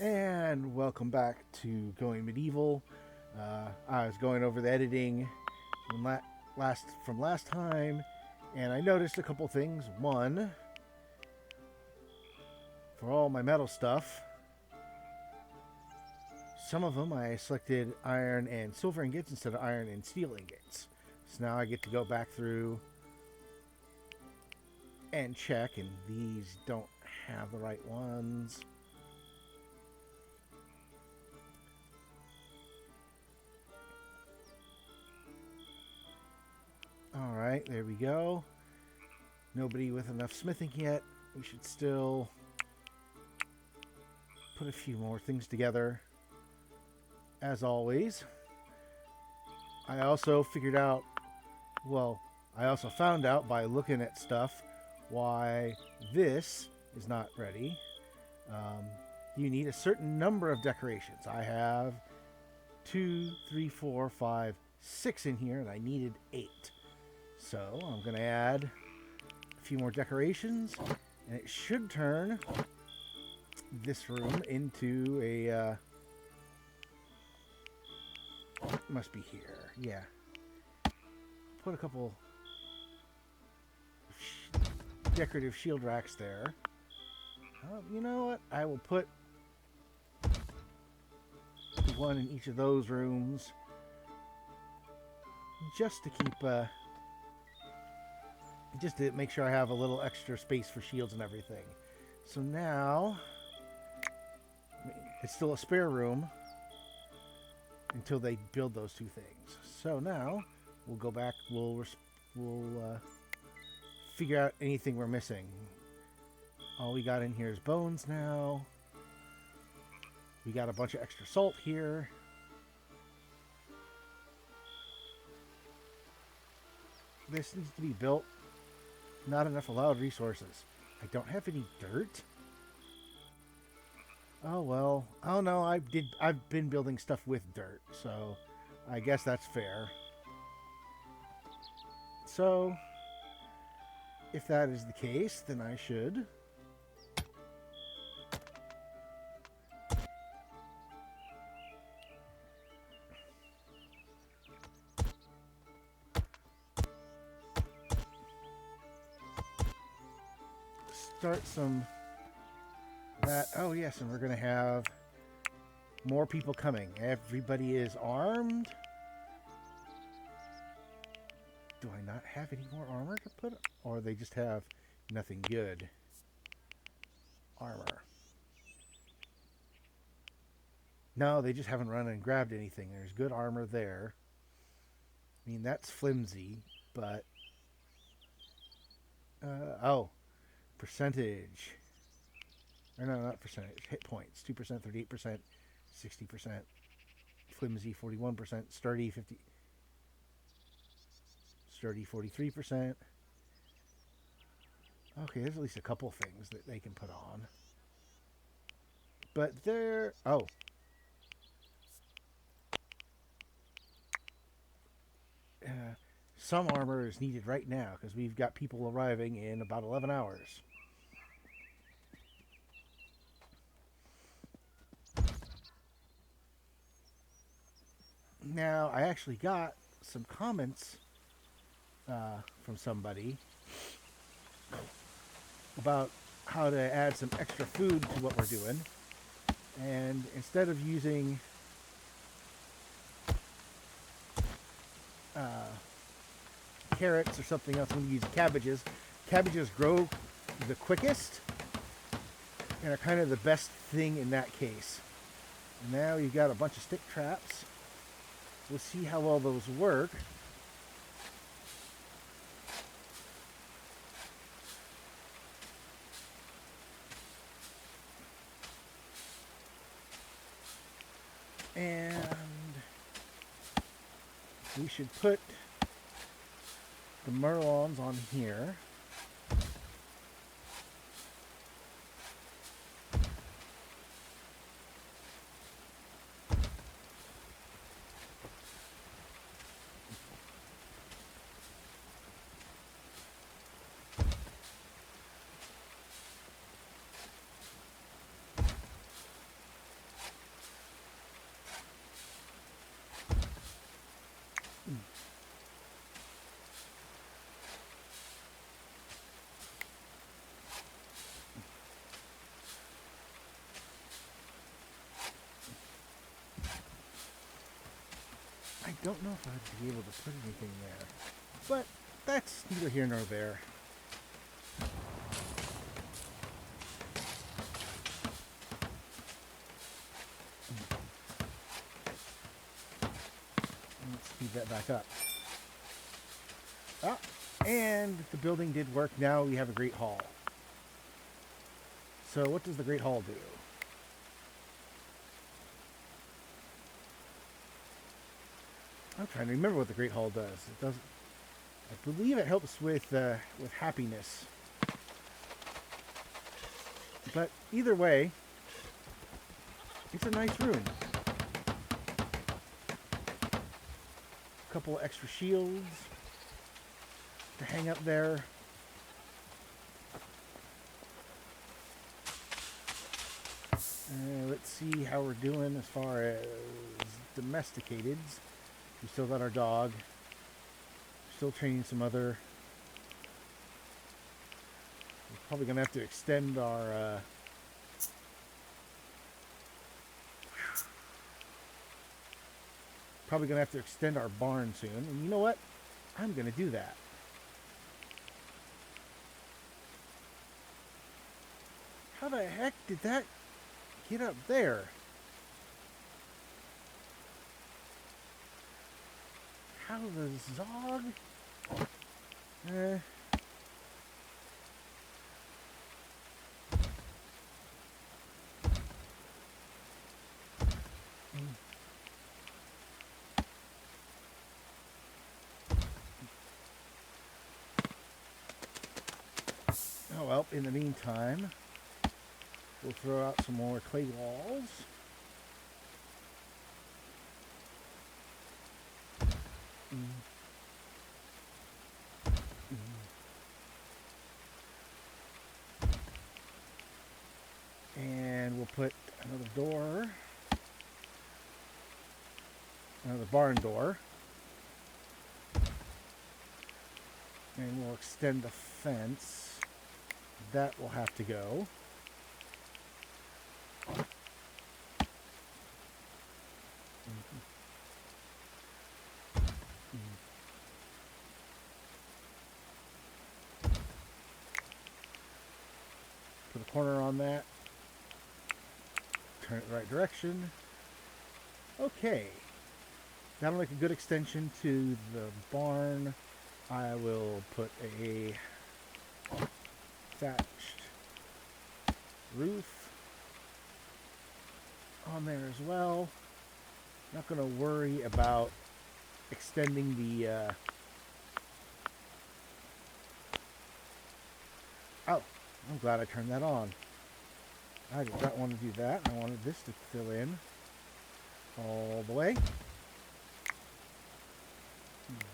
And welcome back to Going Medieval. I was going over the editing from last time, and I noticed a couple things. One, for all my metal stuff, some of them I selected iron and silver ingots instead of iron and steel ingots. So now I get to go back through and check, and these don't have the right ones. Alright, there we go. Nobody with enough smithing yet. We should still put a few more things together. As always, I also found out by looking at stuff why this is not ready. You need a certain number of decorations. I have 2, 3, 4, 5, 6 in here, and I needed 8. So I'm going to add a few more decorations, and it should turn this room into a... must be here. Yeah. Put a couple decorative shield racks there. You know what? I will put one in each of those rooms just to keep... just to make sure I have a little extra space for shields and everything. So now, it's still a spare room until they build those two things. So now, we'll go back, we'll figure out anything we're missing. All we got in here is bones now. We got a bunch of extra salt here. This needs to be built. Not enough allowed resources. I don't have any dirt. Oh well. Oh no, I've been building stuff with dirt, so I guess that's fair. So if that is the case, then I should start some that. Oh yes, and we're gonna have more people coming. Everybody is armed. Do I not have any more armor to put? Or they just have nothing good armor? No, they just haven't run and grabbed anything. There's good armor there. I mean, that's flimsy, but oh, percentage. Or no, not percentage. Hit points. 2%, 38%, 60%. Flimsy, 41%. Sturdy, 50. Sturdy, 43%. Okay, there's at least a couple things that they can put on. But they're... Oh. Some armor is needed right now because we've got people arriving in about 11 hours. Now, I actually got some comments from somebody about how to add some extra food to what we're doing. And instead of using carrots or something else, I'm going to use cabbages. Cabbages grow the quickest and are kind of the best thing in that case. And now you've got a bunch of stick traps. We'll see how well those work. And we should put the merlons on here. don't know if I'd be able to put anything there. But that's neither here nor there. Let's speed that back up. Ah, and the building did work. Now we have a Great Hall. So what does the Great Hall do? I'm trying to remember what the Great Hall does. It does. I believe it helps with happiness. But either way, it's a nice room. A couple extra shields to hang up there. Let's see how we're doing as far as domesticateds. We still got our dog. Still training some other. We're probably going to have to extend our barn soon. And you know what? I'm going to do that. How the heck did that get up there? How the Zog? Oh well, in the meantime, we'll throw out some more clay walls. And we'll put another door, another barn door, and we'll extend the fence. That will have to go. Put a corner on that. Turn it the right direction. Okay. That'll make a good extension to the barn. I will put a thatched roof on there as well. Not going to worry about extending the oh, I'm glad I turned that on. I did not want to do that. I wanted this to fill in all the way.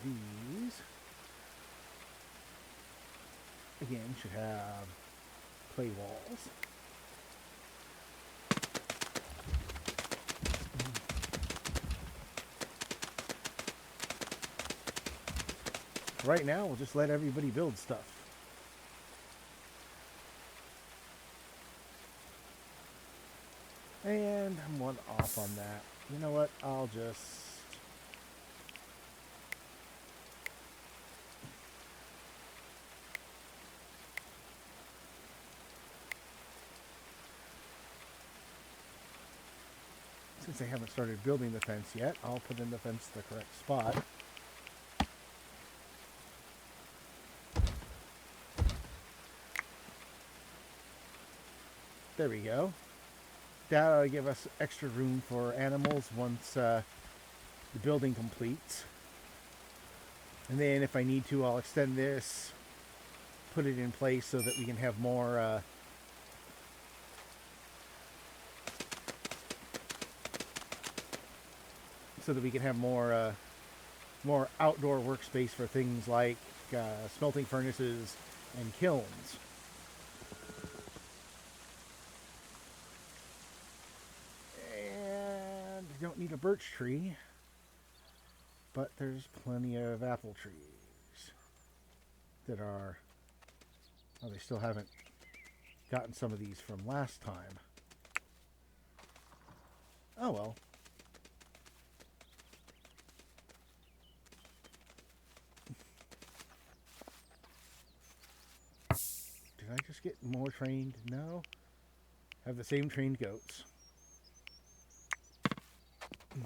These again should have clay walls. Right now, we'll just let everybody build stuff. And I'm one off on that. You know what? I'll just... Since I haven't started building the fence yet, I'll put in the fence to the correct spot. There we go. That'll give us extra room for animals once the building completes. And then if I need to, I'll extend this, put it in place so that we can have more more outdoor workspace for things like smelting furnaces and kilns. And we don't need a birch tree, but there's plenty of apple trees that are... Oh, they still haven't gotten some of these from last time. Oh well. just get more trained? No. Have the same trained goats. Mm.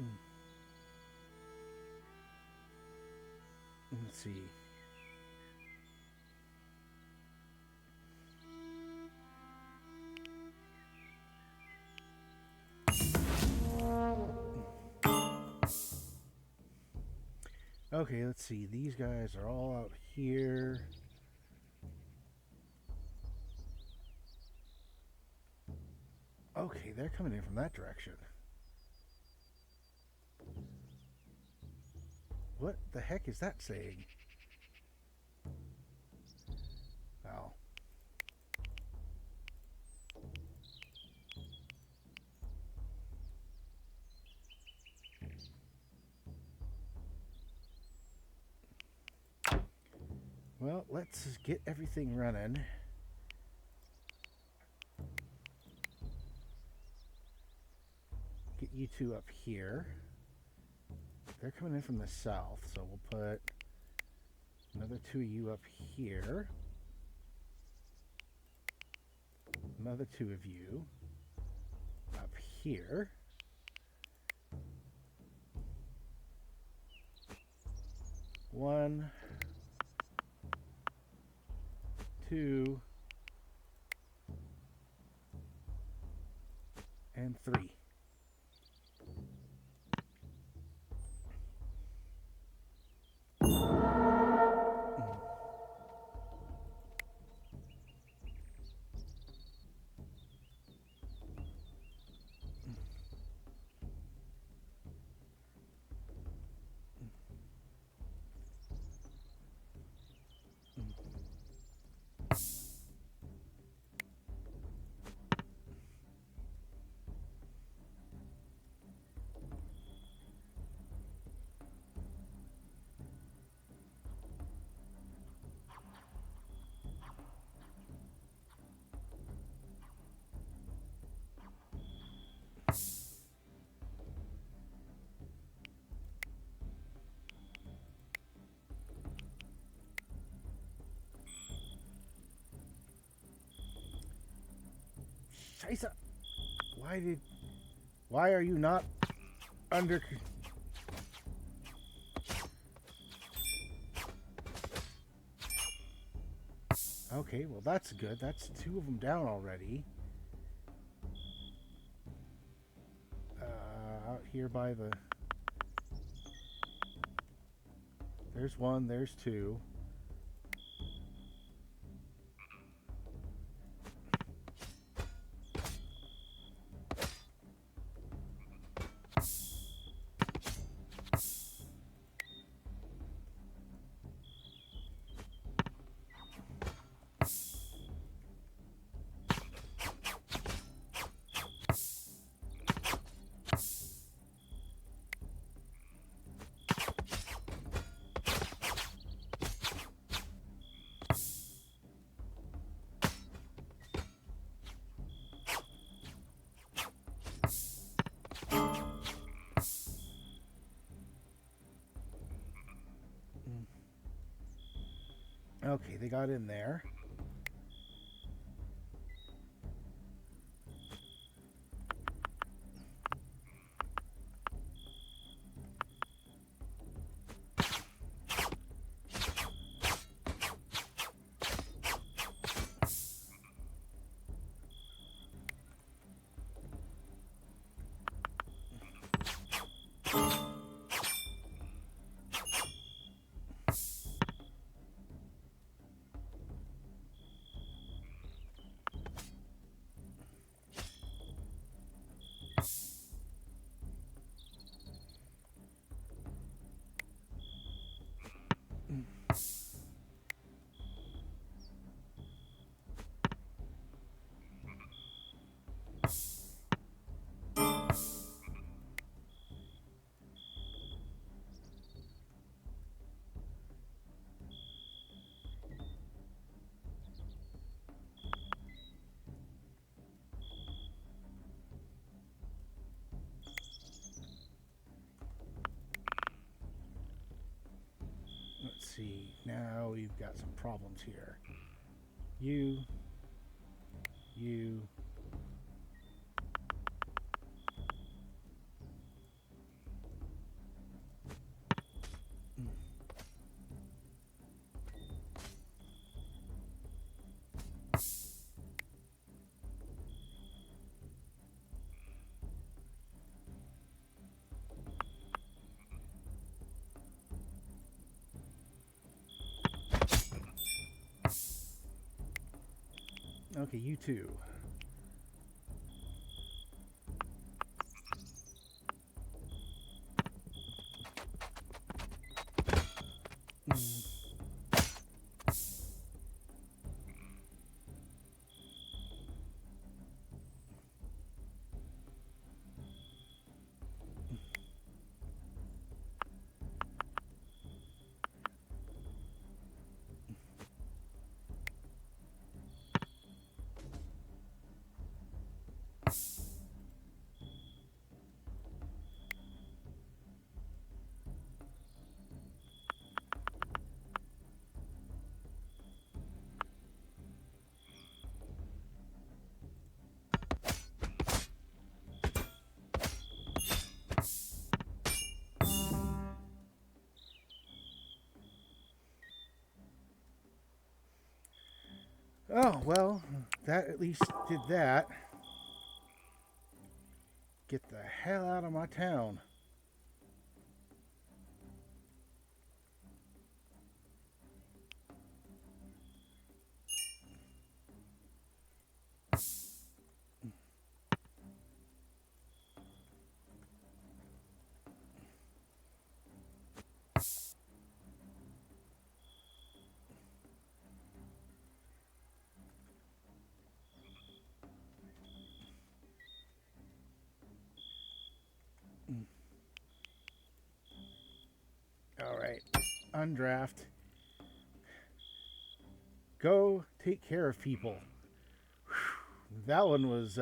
Mm. Let's see. Okay, let's see. These guys are all out here. Okay, they're coming in from that direction. What the heck is that saying? Oh. Well, let's get everything running. Get you two up here. They're coming in from the south, so we'll put another two of you up here. Another two of you up here. One, two, and three. Scheiße! Why are you not under... Okay, well that's good. That's two of them down already. Out here by the... There's one, there's two. Okay, they got in there. see. Now we've got some problems here. You. Okay, you too. Oh, well, that at least did that. Get the hell out of my town. All right, undraft. Go take care of people. Whew. That one was.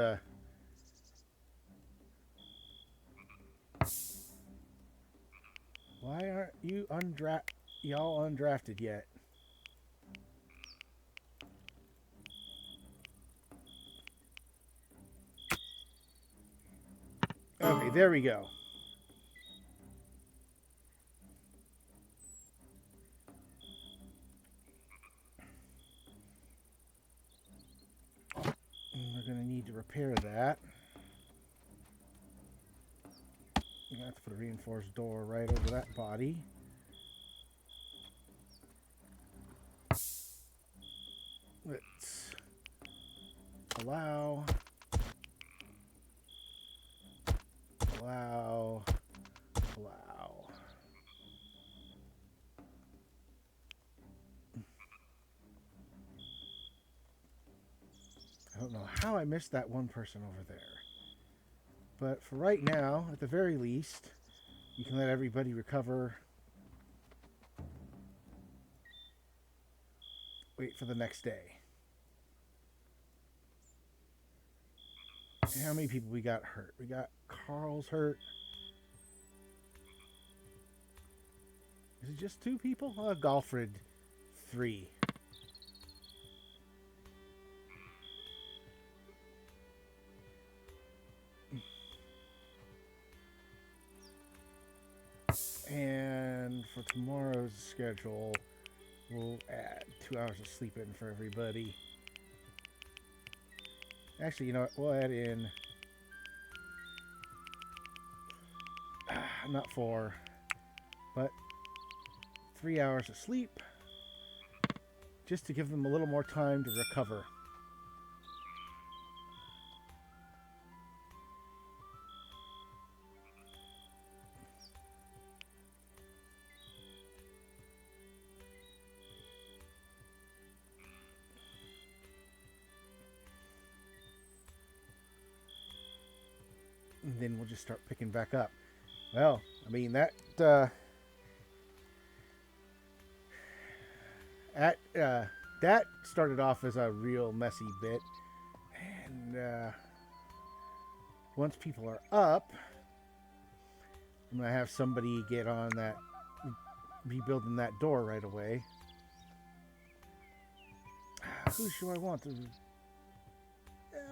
Why aren't you y'all undrafted yet? Okay, there we go. We're going to need to repair that. We're going to have to put a reinforced door right over that body. Let's allow. I don't know how I missed that one person over there. But for right now, at the very least, you can let everybody recover. Wait for the next day. How many people we got hurt? We got Carl's hurt. Is it just 2 people? Galfred, 3. And for tomorrow's schedule, we'll add 2 hours of sleep in for everybody. Actually, you know what? We'll add in not 4, but 3 hours of sleep, just to give them a little more time to recover. And then we'll just start picking back up. Well, I mean, that started off as a real messy bit, and once people are up, I'm gonna have somebody get on that rebuilding that door right away. Who should I want to...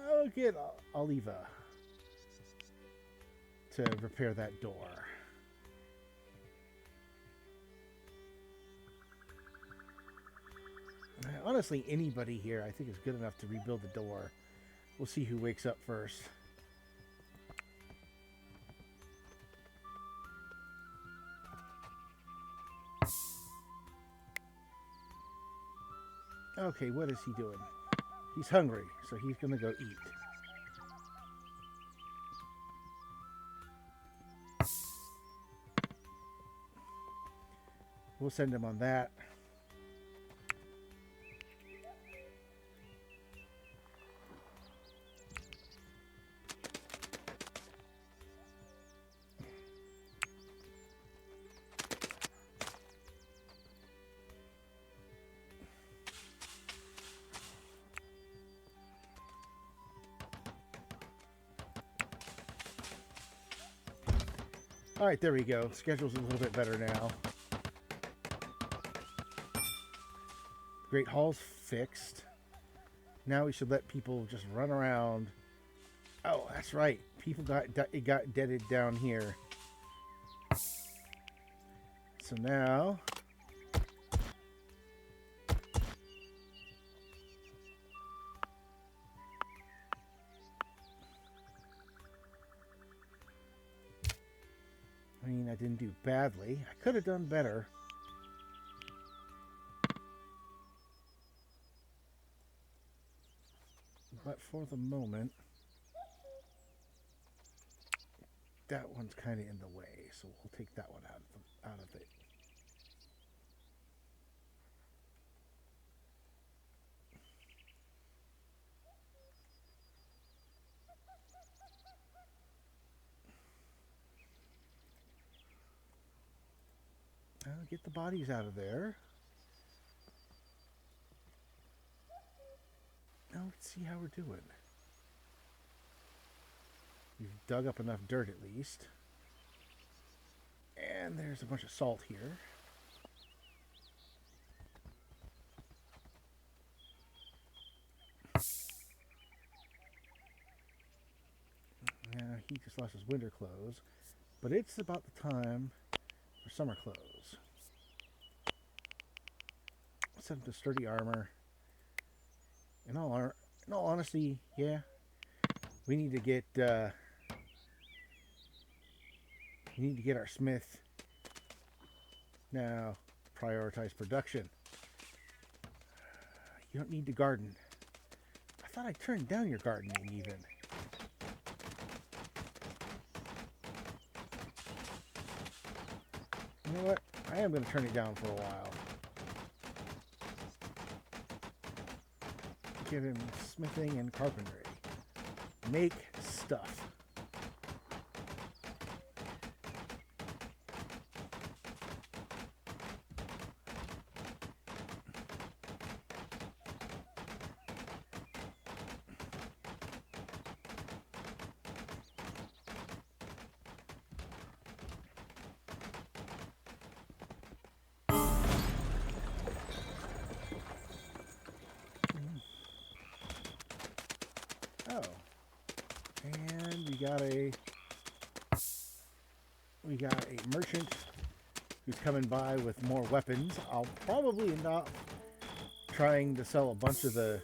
I'll get Oliva to repair that door. Honestly, anybody here I think is good enough to rebuild the door. We'll see who wakes up first. Okay, what is he doing? He's hungry, so he's gonna go eat. We'll send him on that. All right, there we go. Schedule's a little bit better now. Great Hall's fixed. Now we should let people just run around. Oh, that's right. People got deaded down here. So now... I mean, I didn't do badly. I could have done better. But for the moment, that one's kind of in the way, so we'll take that one out of it. Get the bodies out of there. Now let's see how we're doing. We've dug up enough dirt at least. And there's a bunch of salt here. Yeah, he just lost his winter clothes. But it's about the time for summer clothes. Send him to sturdy armor. In all honesty, yeah, we need to get our smith. Now, prioritize production. You don't need to garden. I thought I turned down your gardening even. You know what? I am going to turn it down for a while. Give him smithing and carpentry. Make stuff. Oh, and we got a merchant who's coming by with more weapons. I'll probably end up trying to sell a bunch of the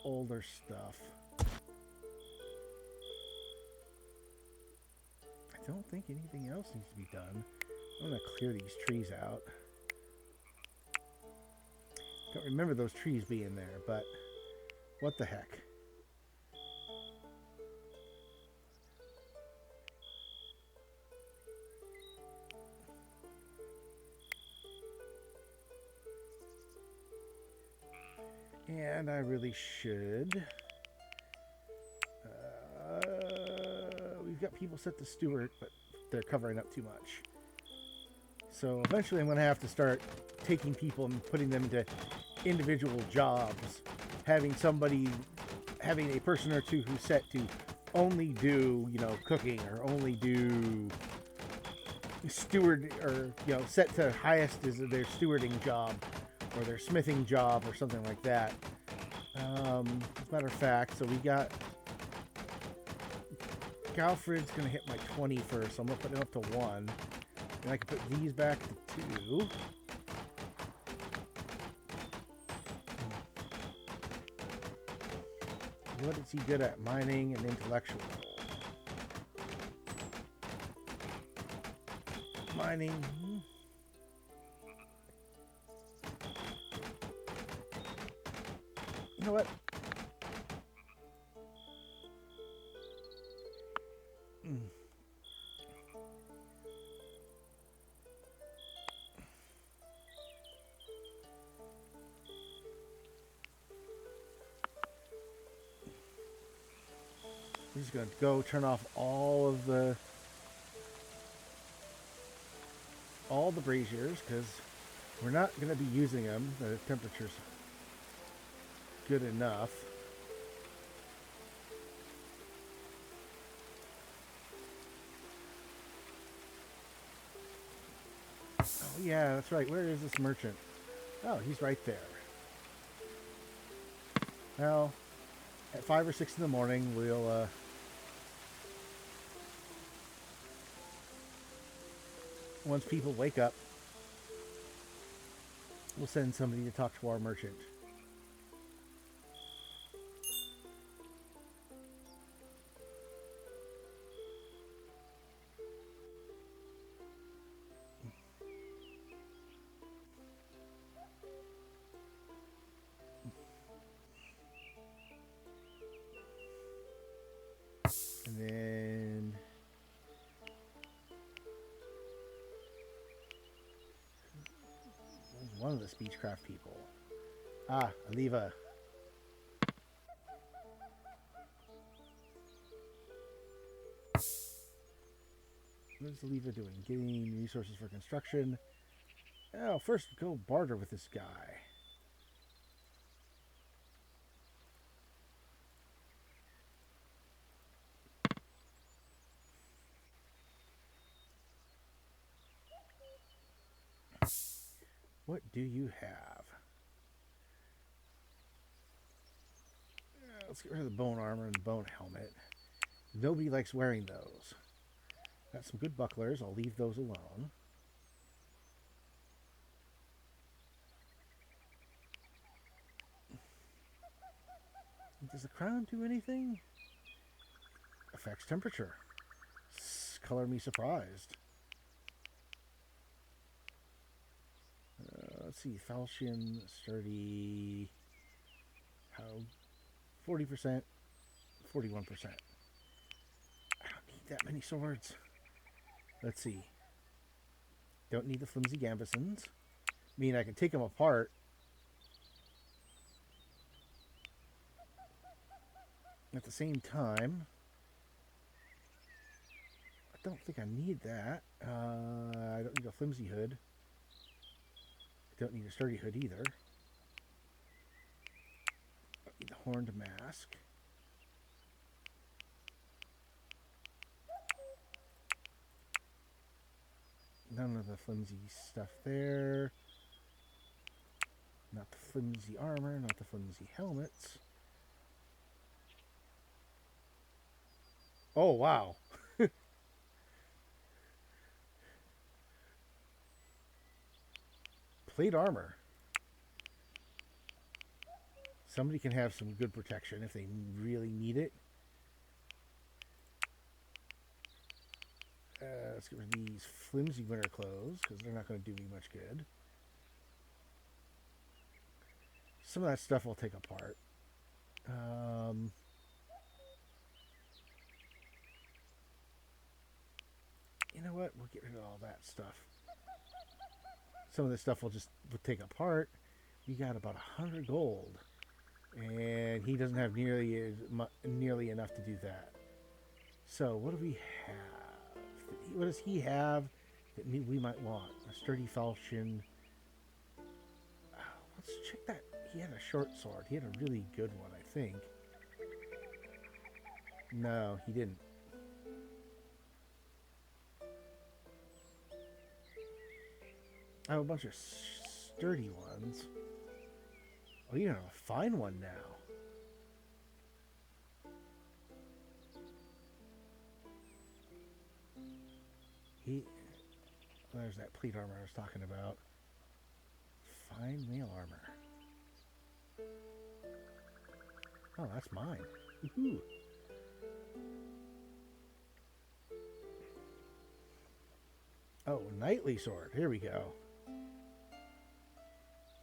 older stuff. I don't think anything else needs to be done. I'm gonna clear these trees out. Don't remember those trees being there, but what the heck. And I really should. We've got people set to steward, but they're covering up too much. So eventually I'm going to have to start taking people and putting them into individual jobs. Having a person or two who's set to only do, cooking or only do steward, or set to highest is their stewarding job or their smithing job or something like that. As a matter of fact, so we got Galfred's gonna hit my 20 first, so I'm gonna put him up to 1. And I can put these back to 2. What is he good at? Mining and intellectual. Mining. You know what? We're just going to go turn off all the braziers because we're not going to be using them. The temperature's good enough. Oh yeah, that's right. Where is this merchant? Oh, he's right there. Well, at 5 or 6 in the morning, we'll once people wake up, we'll send somebody to talk to our merchant. And then one of the Speechcraft people. Ah, Aliva. What is Aliva doing? Getting resources for construction. Oh, first go barter with this guy. What do you have? Let's get rid of the bone armor and the bone helmet. Nobody likes wearing those. Got some good bucklers. I'll leave those alone. Does the crown do anything? Affects temperature. Color me surprised. Let's see. Falchion, sturdy. How? 40%, 41%. I don't need that many swords. Let's see. Don't need the flimsy gambesons. I mean, I can take them apart. At the same time, I don't think I need that. I don't need a flimsy hood. I don't need a sturdy hood either. I need the horned mask. None of the flimsy stuff there. Not the flimsy armor, not the flimsy helmets. Oh, wow. Plate armor. Somebody can have some good protection if they really need it. Let's get rid of these flimsy winter clothes because they're not going to do me much good. Some of that stuff I'll take apart. You know what? We'll get rid of all that stuff. Some of this stuff we'll take apart. We got about 100 gold. And he doesn't have nearly enough to do that. So what do we have? What does he have that we might want? A sturdy falchion. Let's check that. He had a short sword. He had a really good one, I think. No, he didn't. I have a bunch of sturdy ones. Oh, you have a fine one now. There's that plate armor I was talking about. Fine mail armor. Oh, that's mine. Woohoo. Oh, knightly sword. Here we go.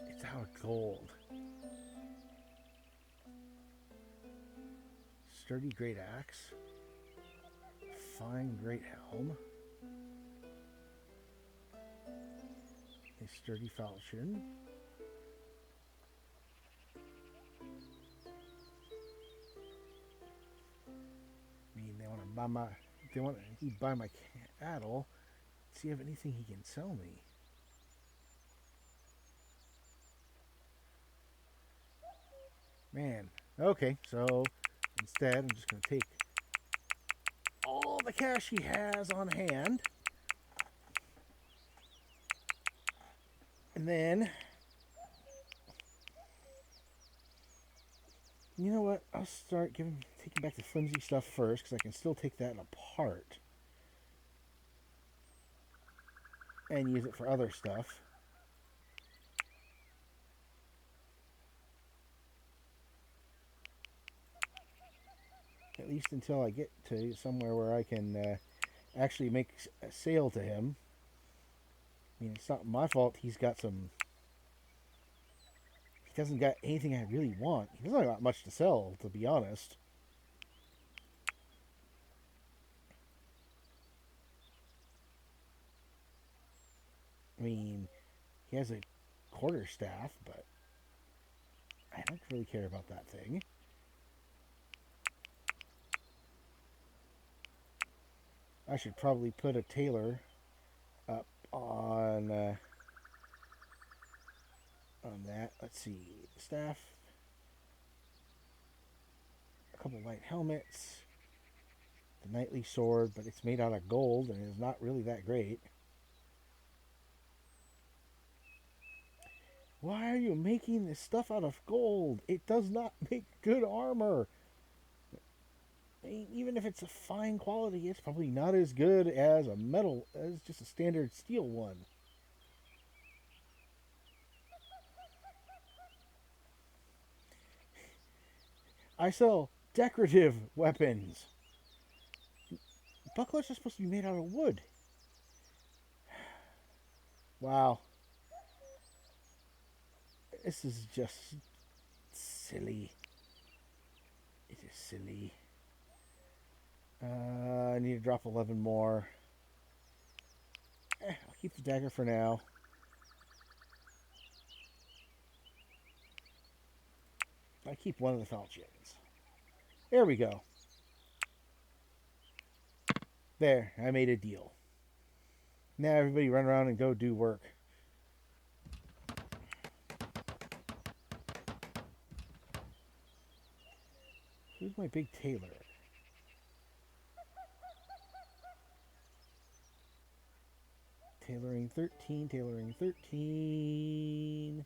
It's out of gold. Sturdy great axe. Fine great helm. A sturdy falchion. I mean, they want to buy my. They want to buy my cattle. See if anything he can sell me. Man. Okay, so instead, I'm just going to take all the cash he has on hand. And then, you know what? I'll start taking back the flimsy stuff first, because I can still take that apart and use it for other stuff. At least until I get to somewhere where I can actually make a sale to him. I mean, it's not my fault he's got some... He doesn't got anything I really want. He doesn't got much to sell, to be honest. I mean, he has a quarterstaff, but I don't really care about that thing. I should probably put a tailor up on that. Let's see, staff, a couple light helmets, the knightly sword, but it's made out of gold and is not really that great. Why are you making this stuff out of gold? It does not make good armor. I mean, even if it's a fine quality, it's probably not as good as as just a standard steel one. I sell decorative weapons. Bucklers are supposed to be made out of wood. Wow. This is just silly. It is silly. I need to drop 11 more. I'll keep the dagger for now. I keep one of the falchions. There we go. There, I made a deal. Now everybody run around and go do work. Who's my big tailor? Tailoring 13, tailoring 13.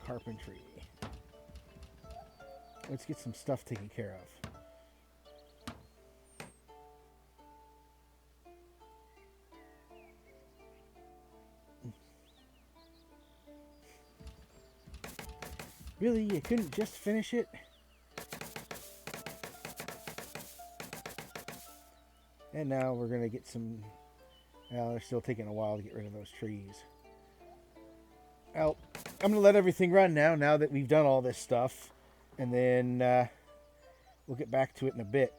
Carpentry. Let's get some stuff taken care of. Really? You couldn't just finish it? And now we're going to get some... Well, they're still taking a while to get rid of those trees. Well, I'm going to let everything run now that we've done all this stuff. And then we'll get back to it in a bit.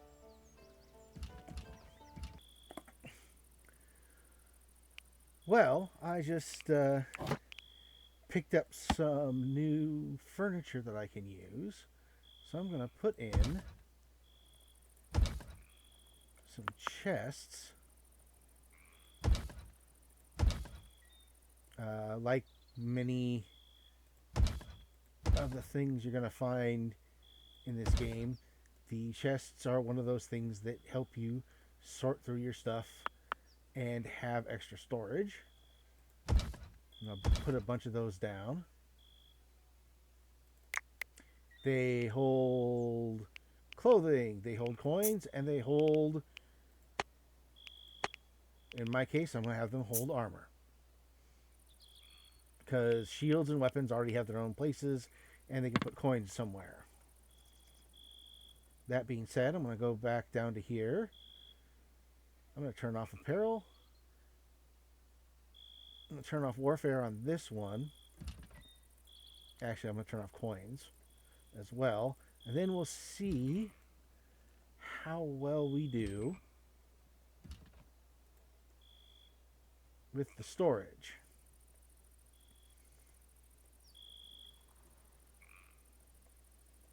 Well, I just picked up some new furniture that I can use. So I'm going to put in some chests. Like many of the things you're going to find in this game, the chests are one of those things that help you sort through your stuff and have extra storage. I'll put a bunch of those down. They hold clothing, they hold coins, and they hold, in my case, I'm going to have them hold armor. Because shields and weapons already have their own places, and they can put coins somewhere. That being said, I'm going to go back down to here. I'm going to turn off apparel. I'm going to turn off warfare on this one. Actually, I'm going to turn off coins as well. And then we'll see how well we do with the storage.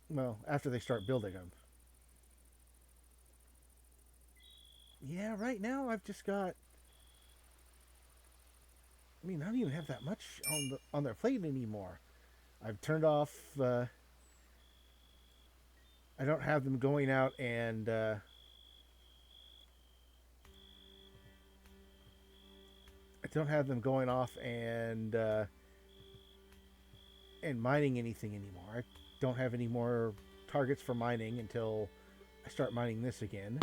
Well, after they start building them. Yeah, right now I've just got... I mean, I don't even have that much on their plate anymore. I've turned off... I don't have them going out and... I don't have them going off and mining anything anymore. I don't have any more targets for mining until I start mining this again.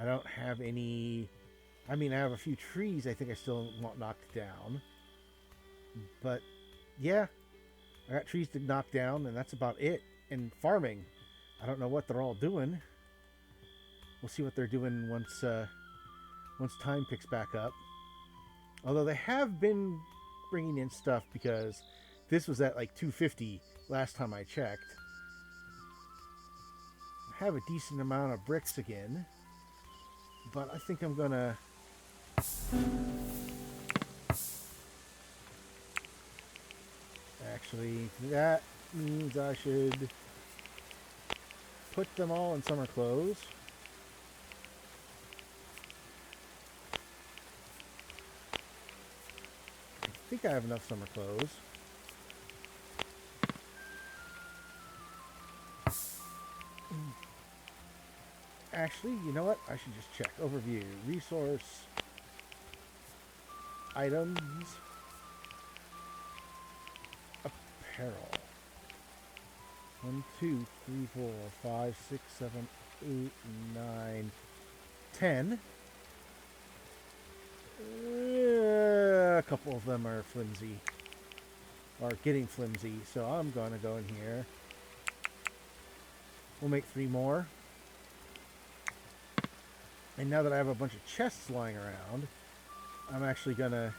I don't have any... I mean, I have a few trees I think I still want knocked down. But, yeah. I got trees to knock down, and that's about it. And farming. I don't know what they're all doing. We'll see what they're doing once time picks back up. Although they have been bringing in stuff because this was at like 250 last time I checked. I have a decent amount of bricks again. But I think I'm gonna... Actually, that means I should put them all in summer clothes. I think I have enough summer clothes. Actually, you know what? I should just check. Overview. Resource. Items. Apparel. 1, 2, 3, 4, 5, 6, 7, 8, 9, 10. A couple of them are flimsy. Or getting flimsy. So I'm going to go in here. We'll make 3 more. And now that I have a bunch of chests lying around, I'm actually gonna...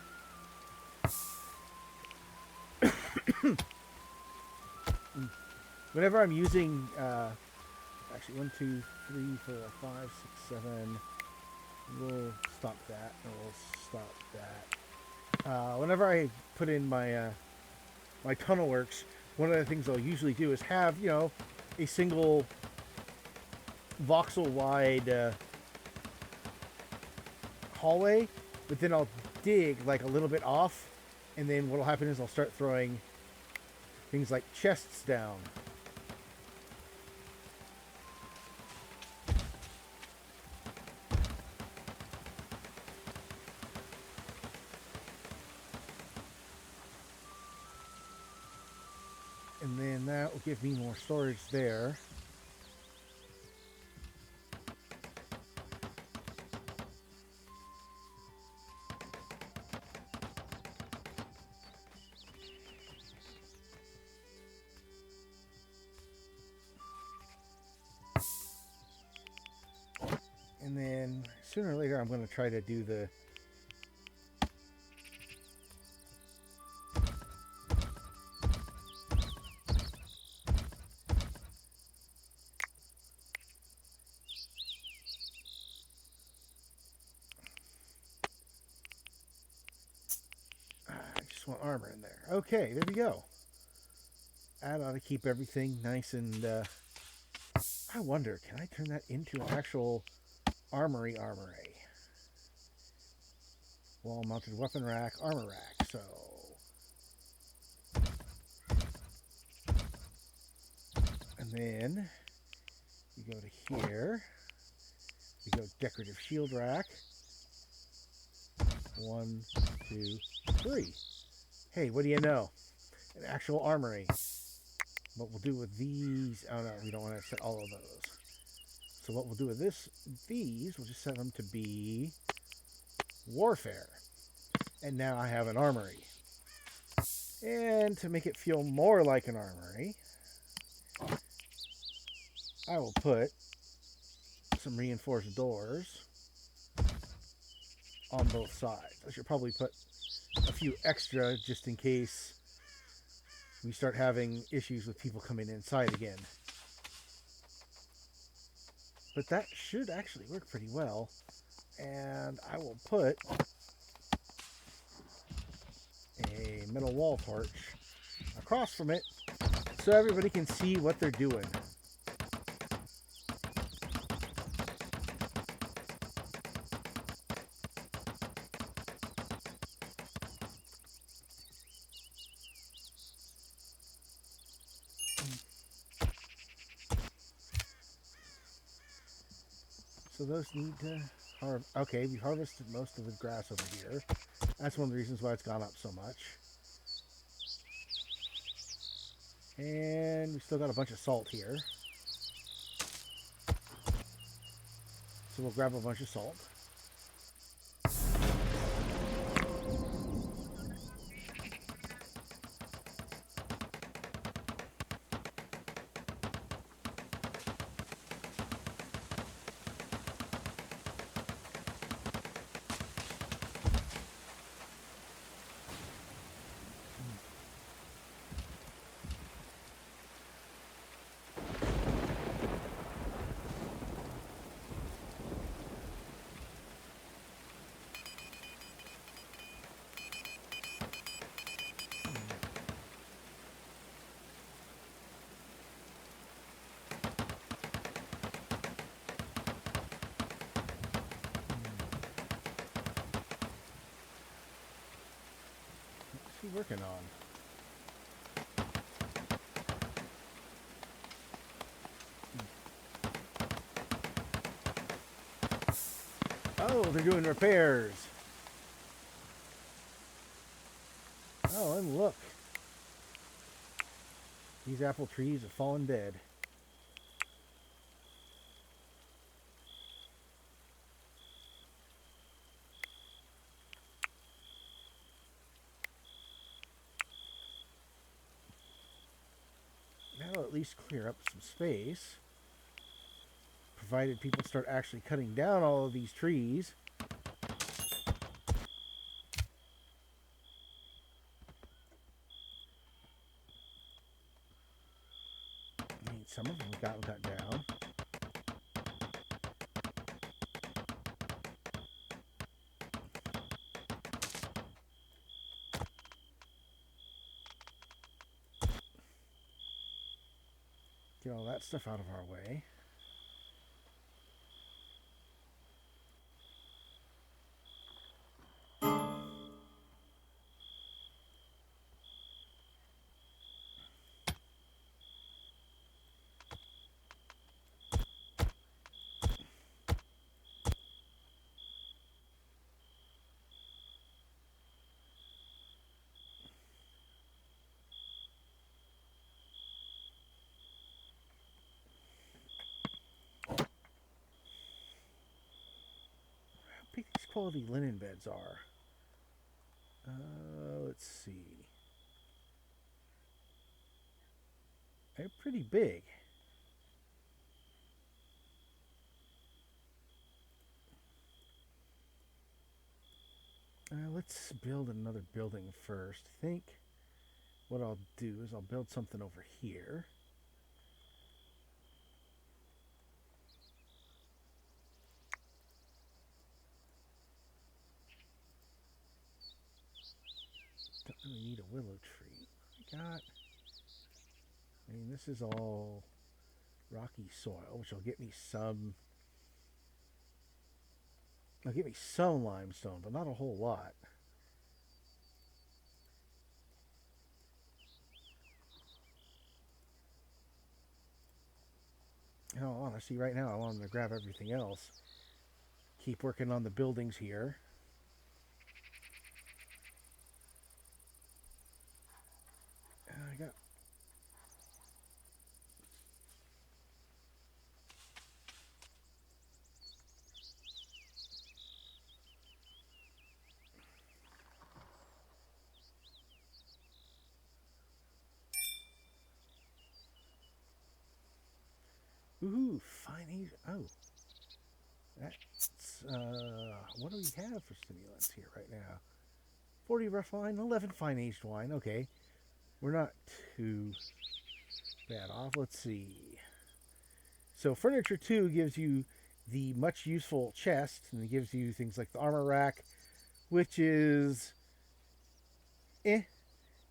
Whenever I'm using... actually, 1, 2, 3, 4, 5, 6, 7... We'll stop that, and we'll stop that. Whenever I put in my, my tunnel works, one of the things I'll usually do is have, you know, a single voxel-wide... hallway, but then I'll dig like a little bit off, and then what'll happen is I'll start throwing things like chests down. And then that will give me more storage there. And then sooner or later I'm going to try to do the I just want armor in there. Okay, there we go. That ought to keep everything nice and I wonder, can I turn that into an actual armory? Wall mounted weapon rack, armor rack. So And then you go to here. You go decorative shield rack. 1, 2, 3. Hey, what do you know? An actual armory. What we'll do with these... Oh, no, we don't want to set all of those. So what we'll do with these, we'll just set them to be warfare. And now I have an armory. And to make it feel more like an armory, I will put some reinforced doors on both sides. I should probably put a few extra just in case we start having issues with people coming inside again. But that should actually work pretty well. And I will put a metal wall torch across from it so everybody can see what they're doing. So those need to harvest. Okay, we harvested most of the grass over here. That's one of the reasons why it's gone up so much. And we still got a bunch of salt here. So we'll grab a bunch of salt. What's he working on? Oh, they're doing repairs. Oh, and look. These apple trees have fallen dead. That'll at least clear up some space. Provided people start actually cutting down all of these trees. I mean, some of them got cut down. Get all that stuff out of our way. How big these quality linen beds are? Let's see. They're pretty big. Let's build another building first. I think what I'll do is I'll build something over here. Don't really need a willow tree. I mean, this is all rocky soil, which will get me some. It'll get me some limestone, but not a whole lot. all honesty, right now I want them to grab everything else. Keep working on the buildings here. I got... Ooh, fine age. Oh, that's what do we have for stimulants here right now? 40 rough wine, 11 fine aged wine. Okay, we're not too bad off. Let's see. So furniture 2 gives you the much useful chest, and it gives you things like the armor rack, which is eh.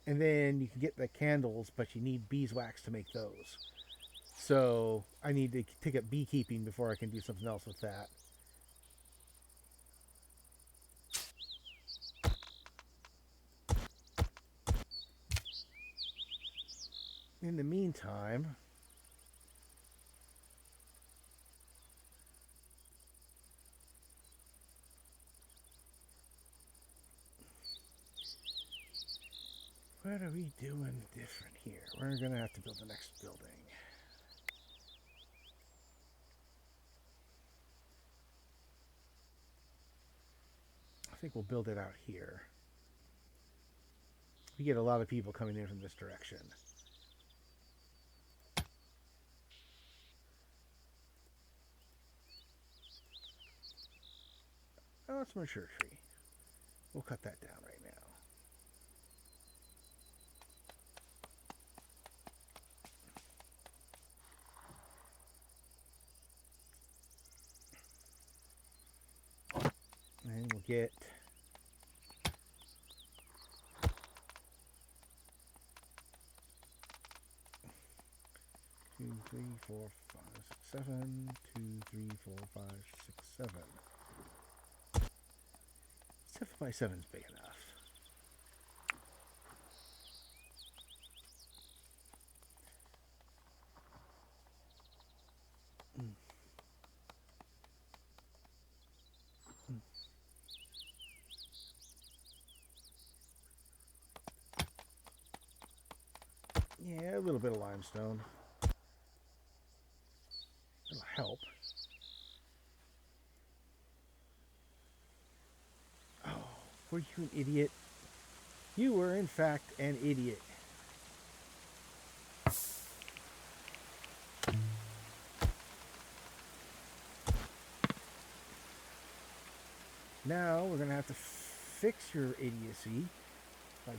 And then you can get the candles, but you need beeswax to make those. So I need to pick up beekeeping before I can do something else with that. In the meantime, what are we doing different here? We're going to have to build the next building. I think we'll build it out here. We get a lot of people coming in from this direction. Oh, it's a mature tree. We'll cut that down right now. And we'll get 2, 3, 4, 5, 6, 7. 2, 3, 4, 5, 6, 7. 7 by 7 is big enough. Yeah, a little bit of limestone. It'll help. Oh, were you an idiot? You were, in fact, an idiot. Now we're going to have to fix your idiocy by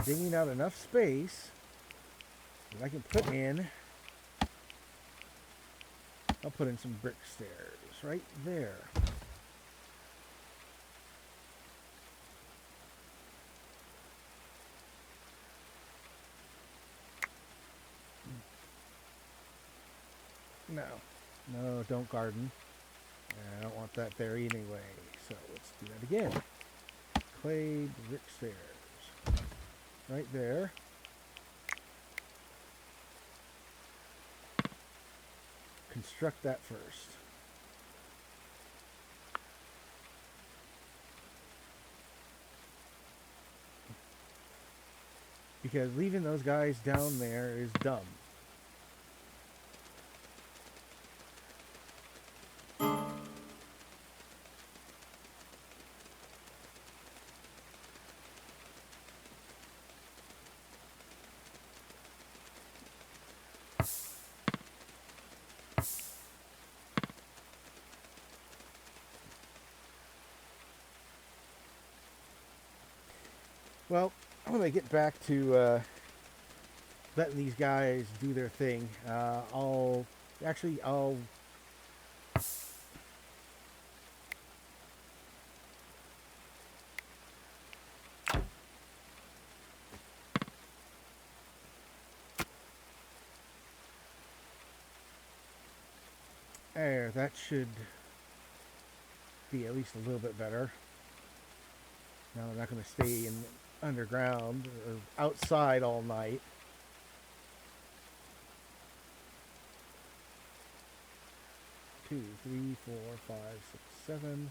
digging out enough space that I can put in. I'll put in some brick stairs right there. No, don't garden. I don't want that there anyway. So let's do that again. Clay brick stairs. Right there. Construct that first. Because leaving those guys down there is dumb. Well, I'm going to get back to letting these guys do their thing. I'll there, that should be at least a little bit better. Now I'm not going to stay in underground or outside all night. 2, 3, 4, 5, 6, 7.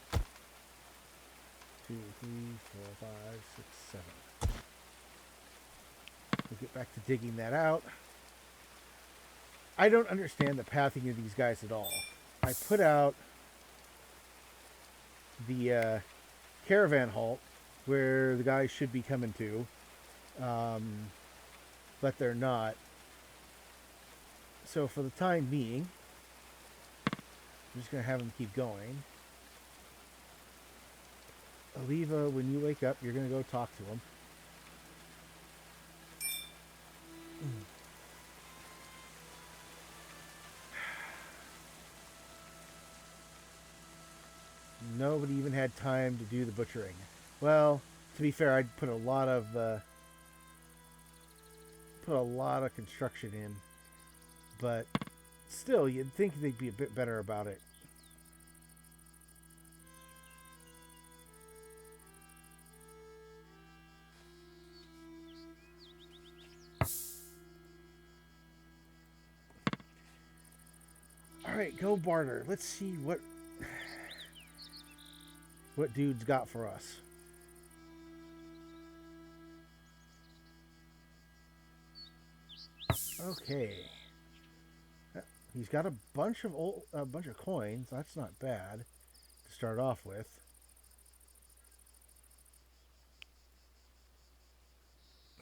2, 3, 4, 5, 6, 7. We'll get back to digging that out. I don't understand the pathing of these guys at all. I put out the caravan halt where the guys should be coming to, but they're not. So for the time being, I'm just going to have them keep going. Aliva, when you wake up, you're going to go talk to them. Nobody even had time to do the butchering. Well, to be fair, I'd put a lot of construction in, but still, you'd think they'd be a bit better about it. All right, go barter. Let's see what dude's got for us. Okay. He's got a bunch of coins. That's not bad to start off with.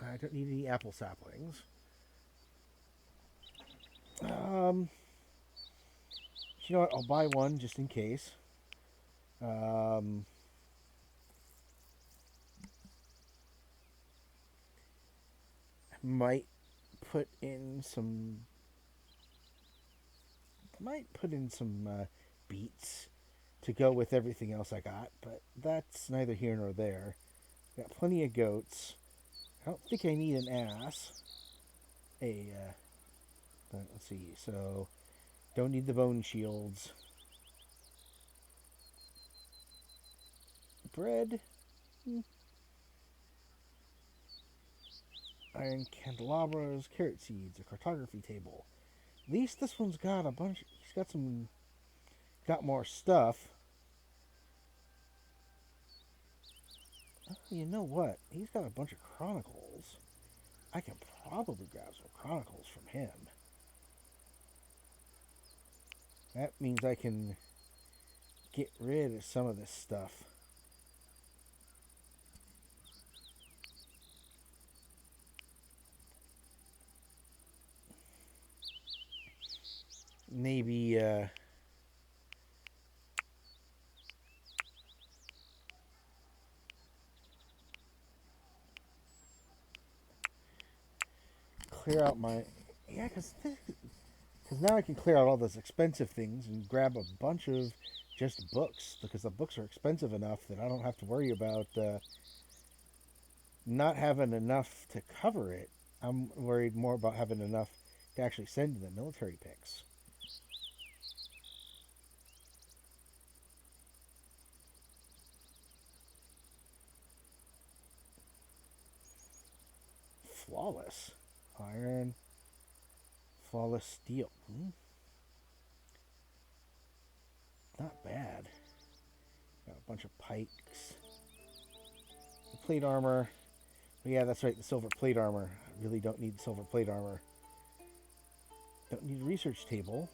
I don't need any apple saplings. You know what? I'll buy one just in case. Might put in some beets to go with everything else I got, but that's neither here nor there. Got plenty of goats. I don't think I need an ass. Let's see. So, don't need the bone shields. Bread. Iron candelabras, carrot seeds, a cartography table. At least this one's got a bunch. He's got more stuff. Oh, you know what? He's got a bunch of chronicles. I can probably grab some chronicles from him. That means I can get rid of some of this stuff. Maybe, clear out my... Yeah, because now I can clear out all those expensive things and grab a bunch of just books, because the books are expensive enough that I don't have to worry about not having enough to cover it. I'm worried more about having enough to actually send to the military picks. Flawless iron, flawless steel. Not bad. Got a bunch of pikes. The plate armor. Yeah, that's right, the silver plate armor. I really don't need silver plate armor. Don't need a research table.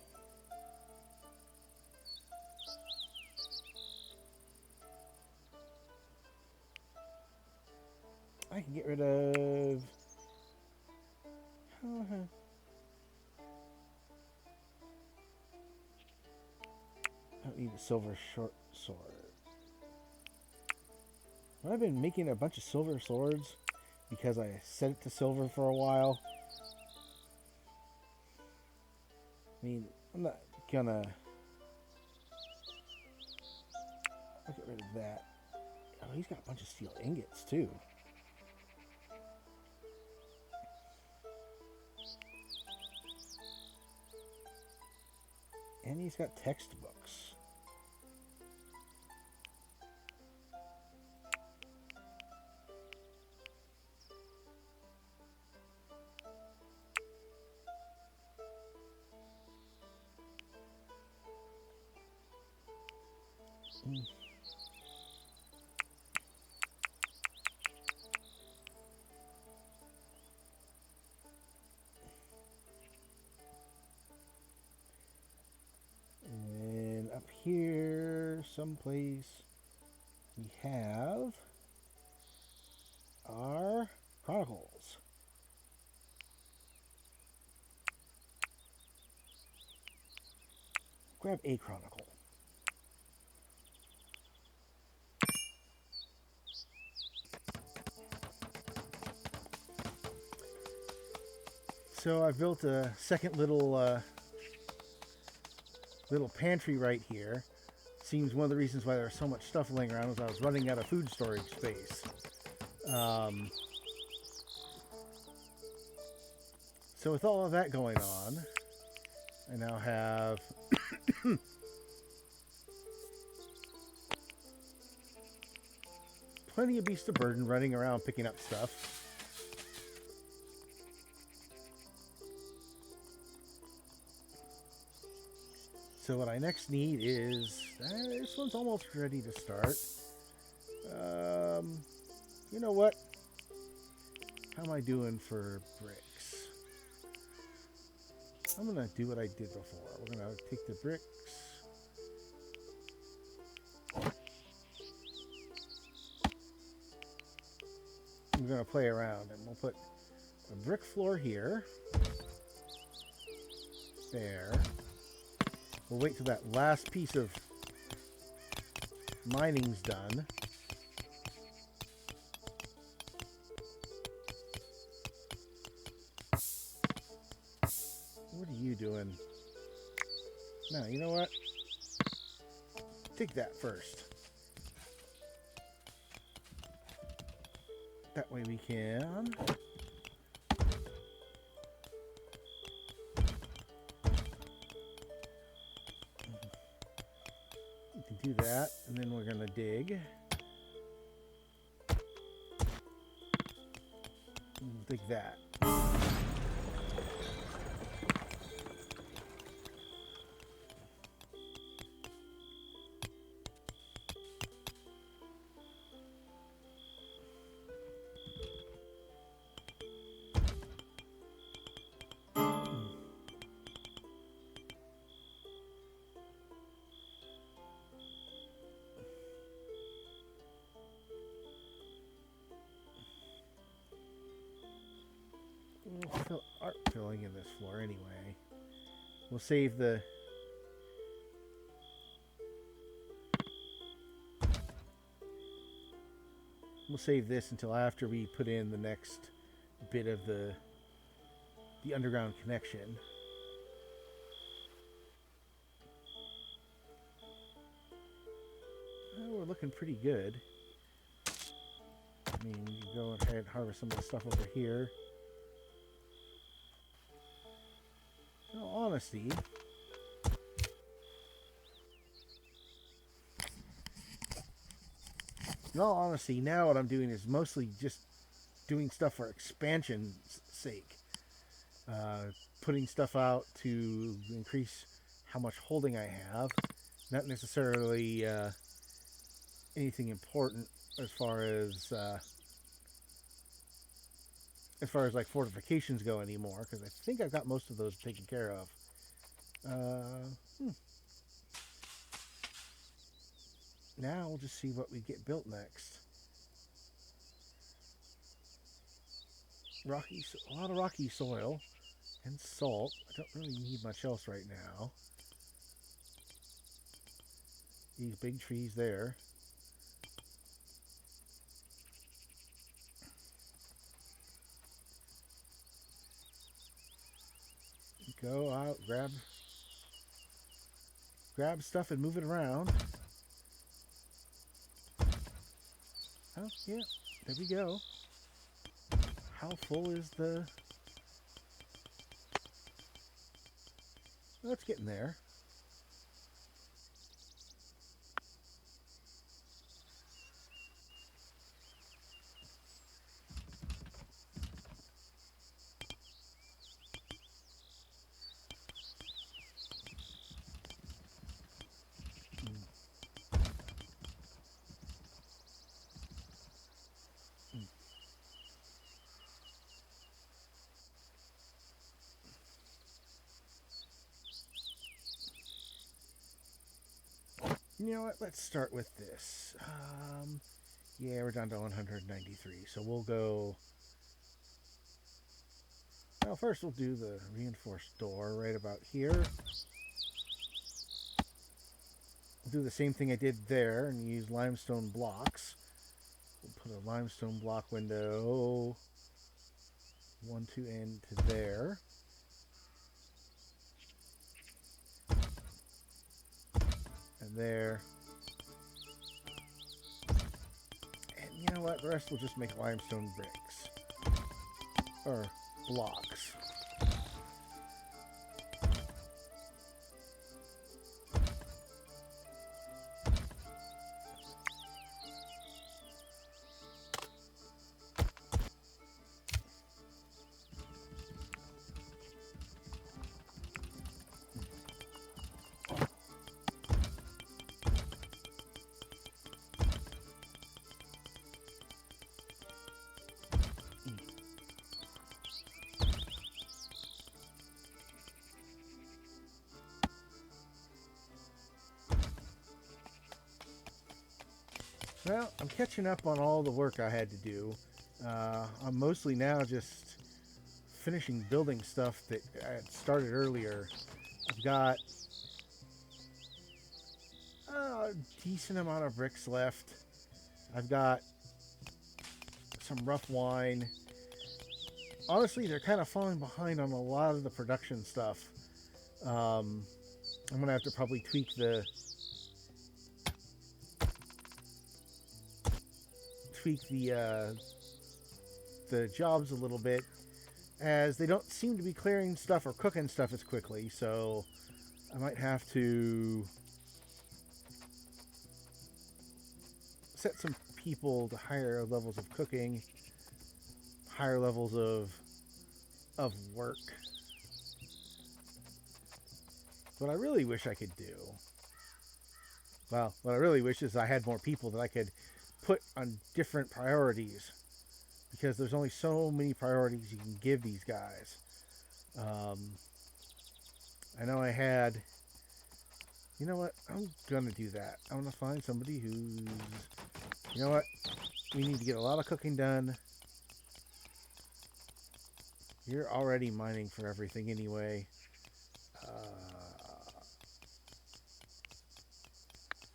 I can get rid of... I don't need a silver short sword. I've been making a bunch of silver swords because I set it to silver for a while. I mean, I'm not gonna... I'll get rid of that. Oh, he's got a bunch of steel ingots, too. And he's got textbooks. And up here, someplace, we have our Chronicles. Grab a Chronicle. So I built a second little pantry right here. Seems one of the reasons why there's so much stuff laying around was I was running out of food storage space. So with all of that going on, I now have plenty of beasts of burden running around picking up stuff. So what I next need is, this one's almost ready to start. You know what? How am I doing for bricks? I'm going to do what I did before. We're going to take the bricks. I'm going to play around and we'll put a brick floor here. There. We'll wait till that last piece of mining's done. What are you doing? No, you know what? Take that first. That way we can... do that, and then we're gonna dig. We'll dig that. We'll art filling in this floor anyway. We'll save the... We'll save this until after we put in the next bit of the underground connection. Well, we're looking pretty good. I mean, you go ahead and harvest some of the stuff over here. In all honesty, now what I'm doing is mostly just doing stuff for expansion's sake. Putting stuff out to increase how much holding I have. Not necessarily anything important as far as like fortifications go anymore, because I think I've got most of those taken care of. Now we'll just see what we get built next. A lot of rocky soil and salt. I don't really need much else right now. These big trees there. Go out, grab stuff and move it around. Oh, yeah, there we go. How full is the... Well, it's getting there. You know what? Let's start with this. Yeah, we're down to 193. So we'll go. Well, first we'll do the reinforced door right about here. We'll do the same thing I did there and use limestone blocks. We'll put a limestone block window 1, 2, and to there. And there. And you know what? The rest will just make limestone bricks. Or blocks. Well, I'm catching up on all the work I had to do. I'm mostly now just finishing building stuff that I had started earlier. I've got a decent amount of bricks left. I've got some rough wine. Honestly, they're kind of falling behind on a lot of the production stuff. I'm going to have to probably tweak the jobs a little bit, as they don't seem to be clearing stuff or cooking stuff as quickly. So I might have to set some people to higher levels of cooking, higher levels of work. What I really wish I could do, well, what I really wish is I had more people that I could put on different priorities, because there's only so many priorities you can give these guys. I know I had, you know what, I'm gonna do that. I'm gonna find somebody who's, you know what, we need to get a lot of cooking done. You're already mining for everything anyway.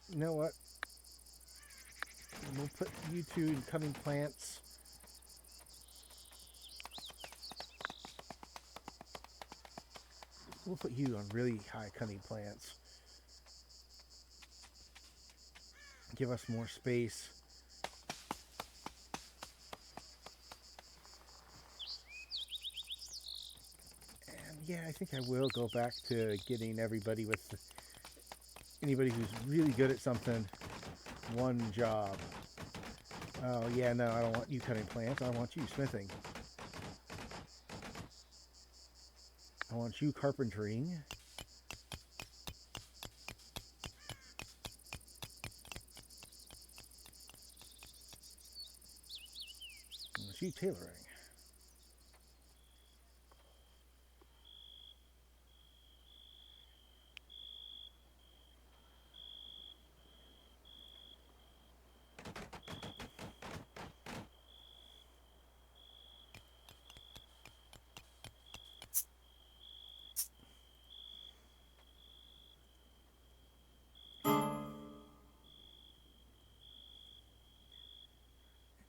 You know what, we'll put you two in cutting plants. We'll put you on really high cutting plants. Give us more space. And yeah, I think I will go back to getting everybody anybody who's really good at something one job. Oh yeah, no, I don't want you cutting plants. I want you smithing. I want you carpentering. I want you tailoring.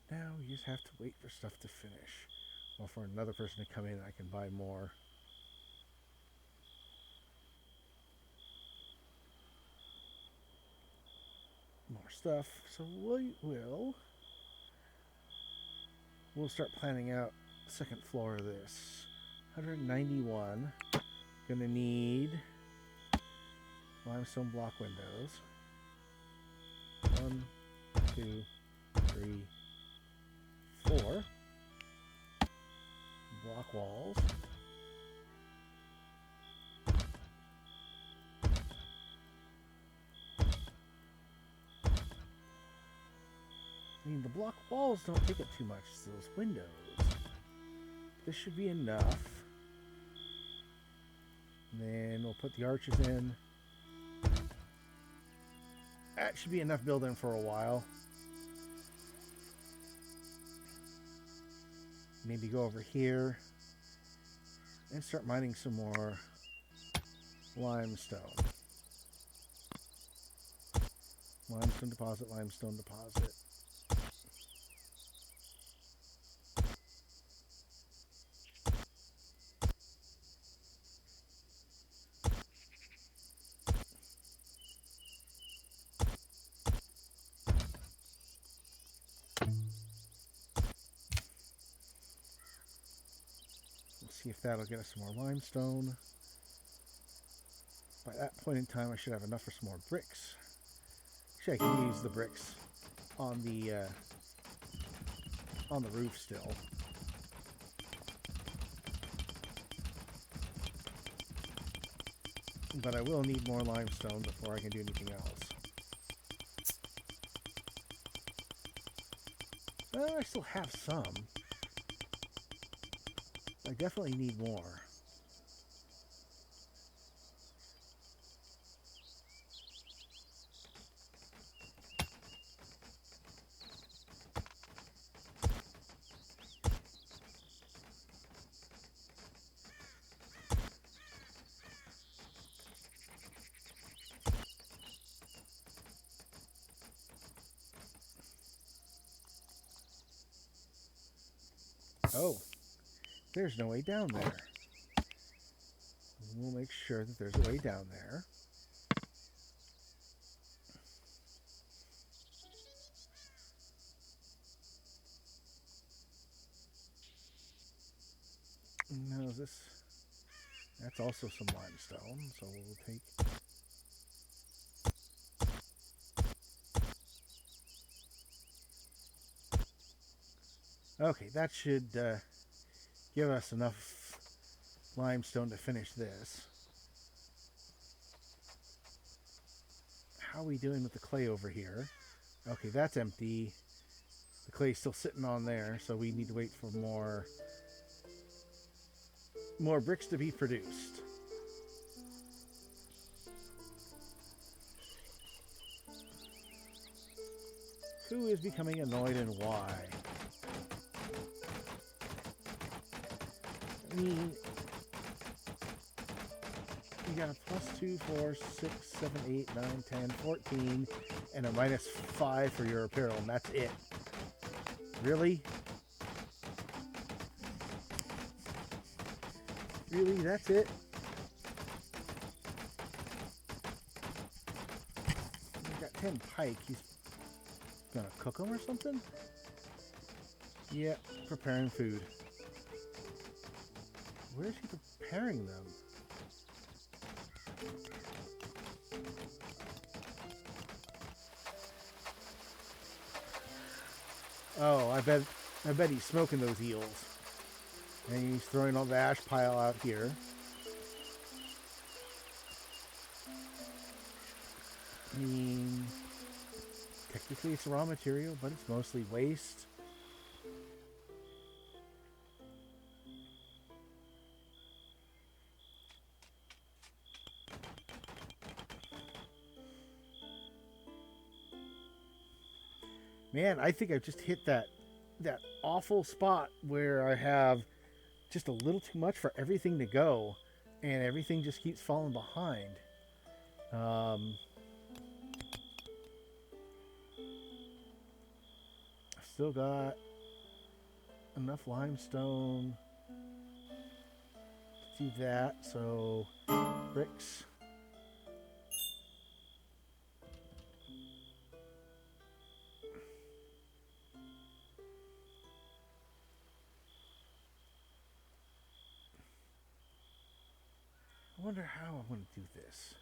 Now you just have to wait for stuff to finish. Or for another person to come in, I can buy more. More stuff. So we'll start planning out the second floor of this. 191. Gonna need limestone block windows. 1, 2, 3, 4. Block walls. I mean, the block walls don't take up too much, so those windows. This should be enough. And then we'll put the arches in. That should be enough building for a while. Maybe go over here and start mining some more limestone. Limestone deposit, limestone deposit. Let's see if that'll get us some more limestone. By that point in time, I should have enough for some more bricks. Actually, I can use the bricks on the roof still. But I will need more limestone before I can do anything else. Well, I still have some. I definitely need more. Oh, there's no way down there. We'll make sure that there's a way down there. No, that's also some limestone, so we'll take... Okay, that should give us enough limestone to finish this. How are we doing with the clay over here? Okay, that's empty. The clay's still sitting on there, so we need to wait for more bricks to be produced. Who is becoming annoyed and why? I mean, you got a +2, 4, 6, 7, 8, 9, 10, 14, and a -5 for your apparel, and that's it. Really? Really? That's it? He's got 10 pike. He's gonna cook them or something? Yeah, preparing food. Where's he preparing them? Oh, I bet he's smoking those eels. And he's throwing all the ash pile out here. I mean, technically it's raw material, but it's mostly waste. Man, I think I've just hit that awful spot where I have just a little too much for everything to go, and everything just keeps falling behind. I've still got enough limestone to do that, so bricks. I wonder how I'm going to do this.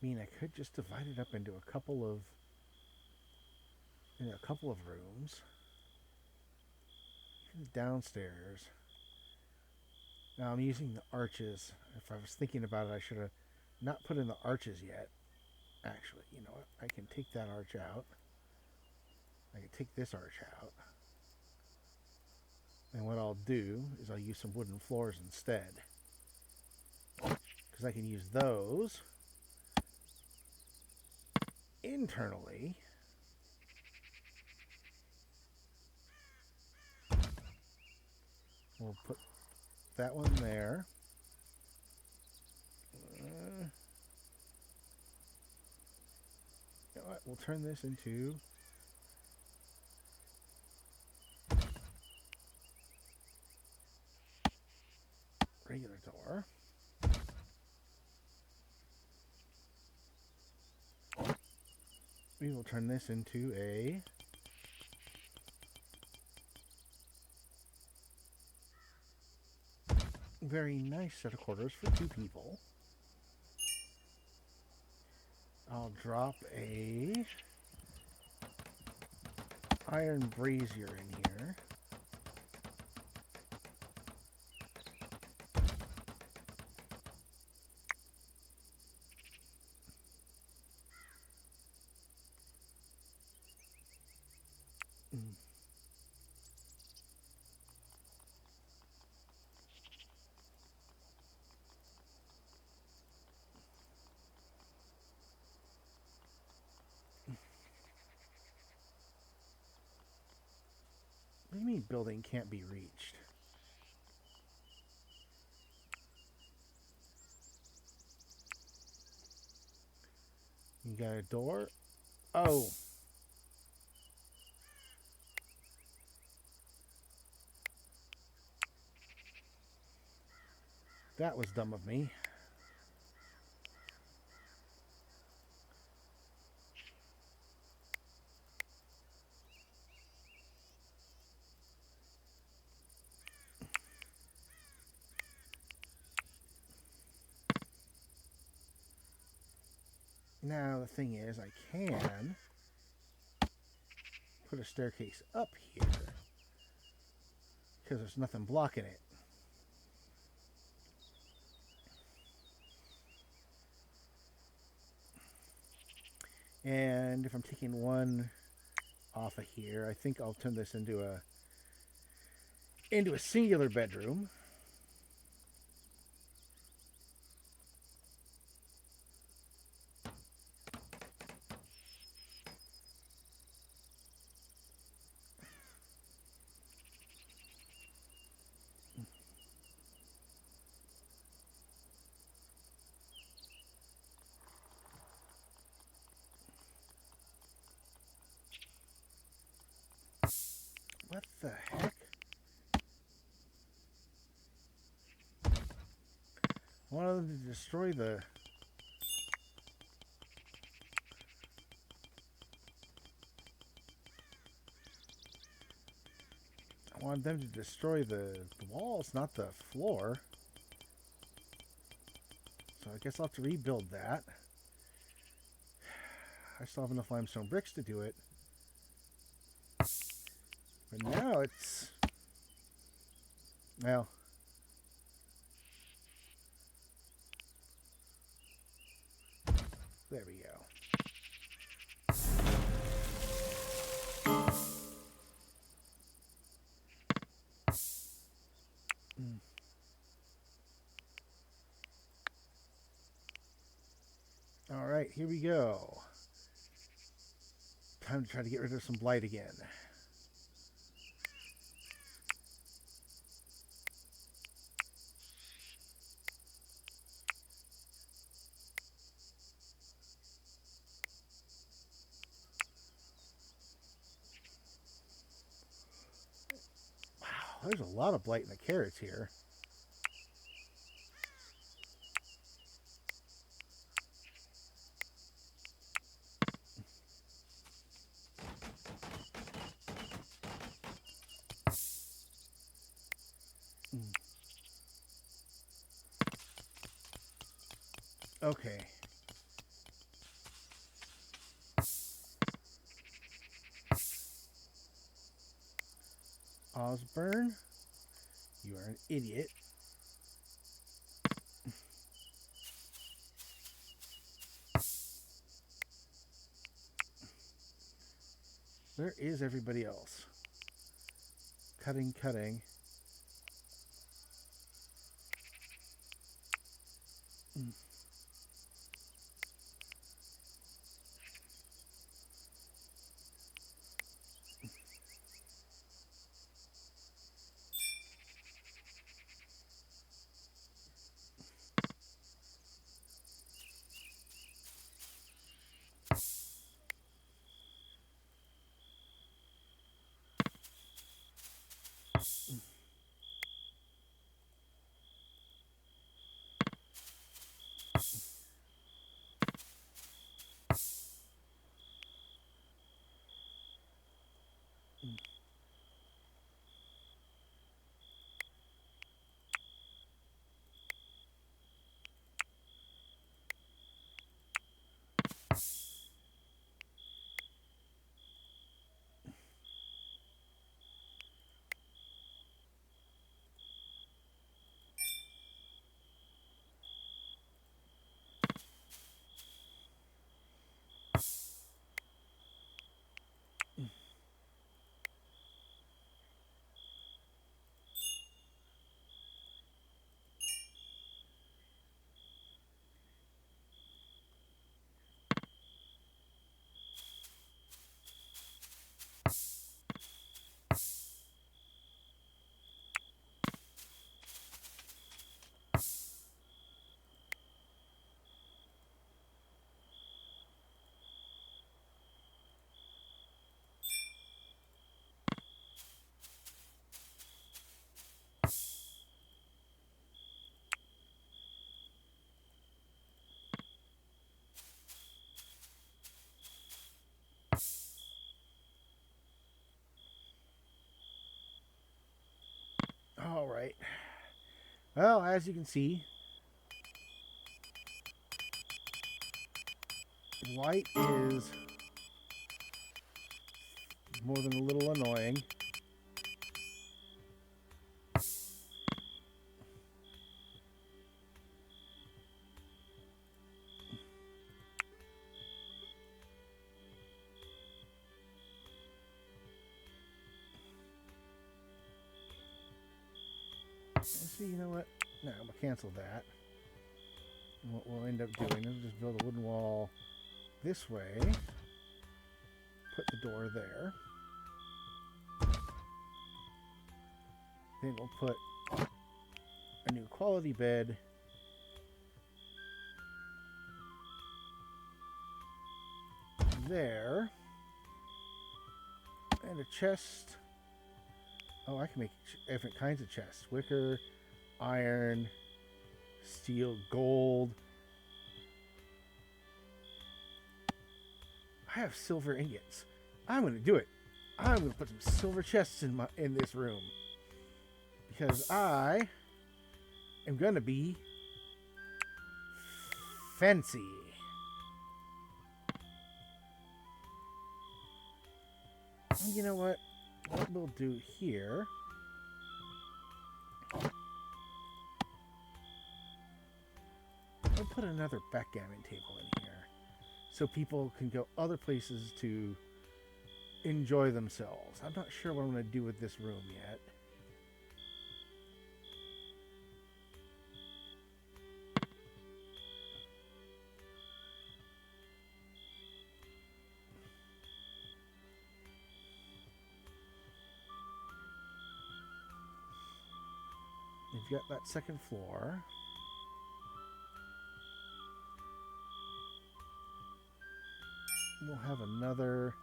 I mean, I could just divide it up into a couple of rooms. Even downstairs. Now I'm using the arches. If I was thinking about it, I should have not put in the arches yet. Actually, you know what? I can take that arch out. I can take this arch out. And what I'll do is I'll use some wooden floors instead. Because I can use those internally. We'll put that one there. You know what? We'll turn this into regular door. We will turn this into a very nice set of quarters for 2 people. I'll drop a iron brazier in here. What do you mean building can't be reached? You got a door? Oh. That was dumb of me. Now the thing is, I can put a staircase up here because there's nothing blocking it. And if I'm taking one off of here, I think I'll turn this into a singular bedroom. What the heck? I wanted them to destroy the... I wanted them to destroy the walls, not the floor. So I guess I'll have to rebuild that. I still have enough limestone bricks to do it. But now it's... Well... There we go. All right, here we go. Time to try to get rid of some blight again. There's a lot of blight in the carrots here. Okay. Osborne, you are an idiot. Where is everybody else? Cutting, cutting. All right. Well, as you can see, white is more than a little annoying. Let's see, you know what? No, I'm going to cancel that. And what we'll end up doing is just build a wooden wall this way. Put the door there. Then we'll put a new quality bed there. And a chest. Oh, I can make different kinds of chests. Wicker, iron, steel, gold. I have silver ingots. I'm going to do it. I'm going to put some silver chests in this room. Because I am going to be fancy. And you know what? What we'll do here... I'll put another backgammon table in here. So people can go other places to enjoy themselves. I'm not sure what I'm going to do with this room yet. You've got that second floor. We'll have another...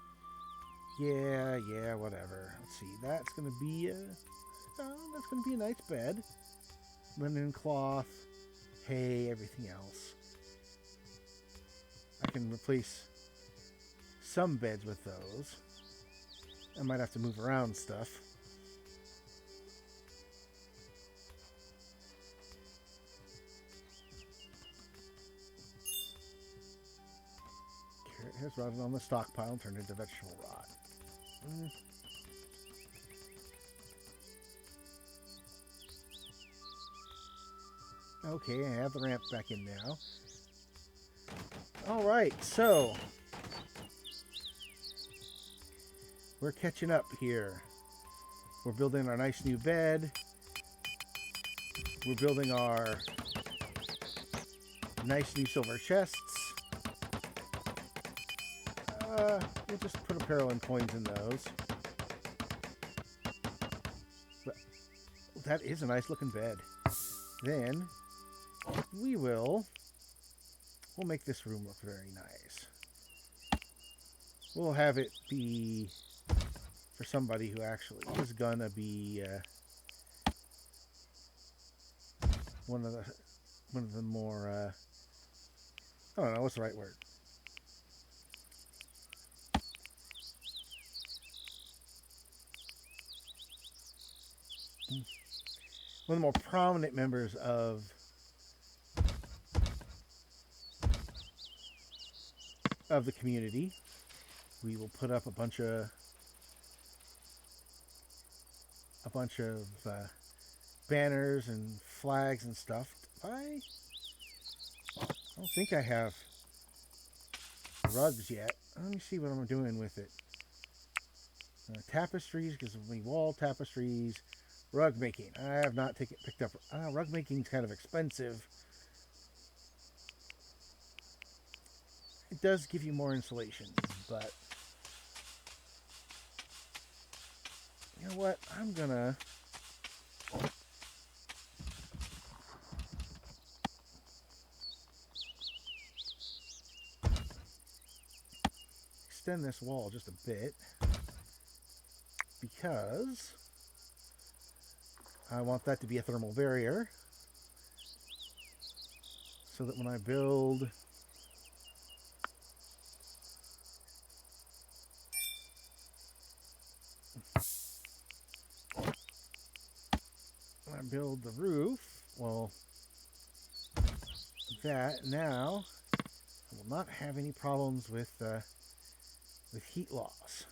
Yeah, whatever. Let's see. That's going to be that's going to be a nice bed. Linen cloth, hay, everything else. I can replace some beds with those. I might have to move around stuff. Carrot has rotted on the stockpile and turned into vegetable rot. Okay, I have the ramp back in now. Alright, so We're catching up here. We're building our nice new bed. We're building our nice new silver chests. We'll just put a Paralyn coins in those. But that is a nice looking bed. Then we'll make this room look very nice. We'll have it be for somebody who actually is gonna be one of the more I don't know what's the right word. One of the more prominent members of the community. We will put up a bunch of banners and flags and stuff. I don't think I have rugs yet. Let me see what I'm doing with it. Tapestries, because we wall tapestries. Rug making. I have not picked up. Rug making is kind of expensive. It does give you more insulation, but you know what? I'm gonna extend this wall just a bit because I want that to be a thermal barrier so that when I build the roof, well, that now I will not have any problems with heat loss.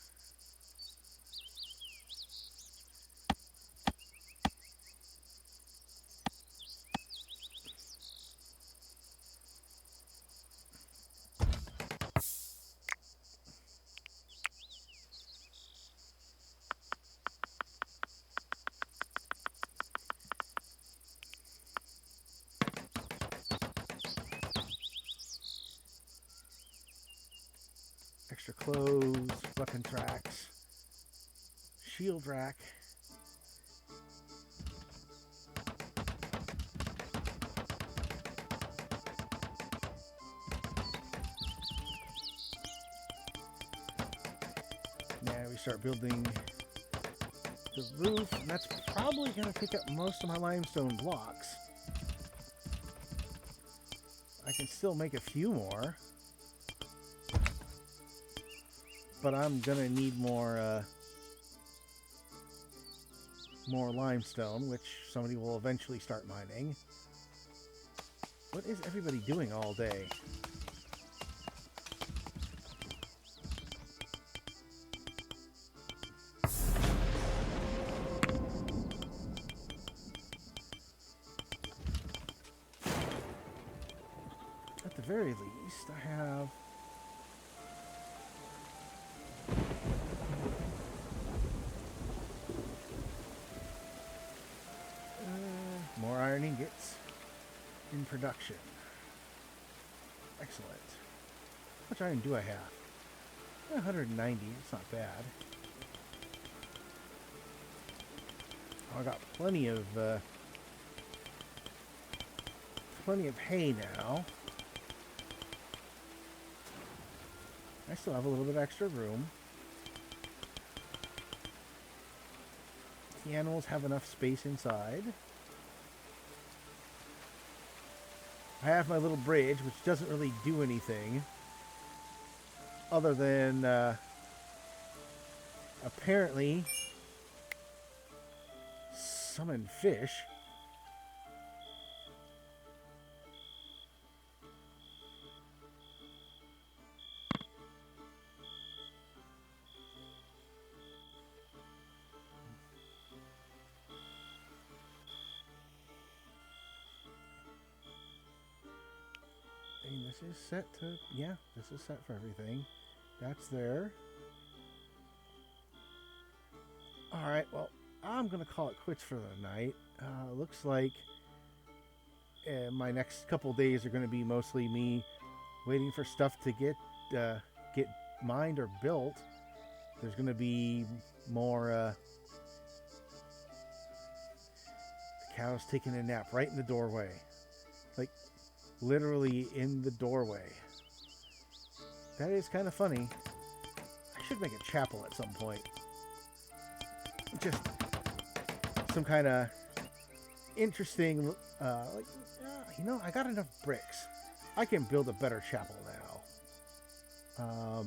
Extra clothes, weapon tracks, shield rack. Now we start building the roof, and that's probably going to take up most of my limestone blocks. I can still make a few more, but I'm gonna need more limestone, which somebody will eventually start mining. What is everybody doing all day? At the very least, I have more iron ingots in production. Excellent. How much iron do I have? 190. It's not bad. Oh, I got plenty of hay now. I still have a little bit extra room. The animals have enough space inside. I have my little bridge, which doesn't really do anything other than apparently summon fish. And this is set to, yeah, this is set for everything. That's there. All right, well, I'm going to call it quits for the night. Looks like my next couple days are going to be mostly me waiting for stuff to get mined or built. There's going to be more the cow's taking a nap right in the doorway. Like, literally in the doorway. That is kind of funny. I should make a chapel at some point. Just some kind of interesting, I got enough bricks. I can build a better chapel now.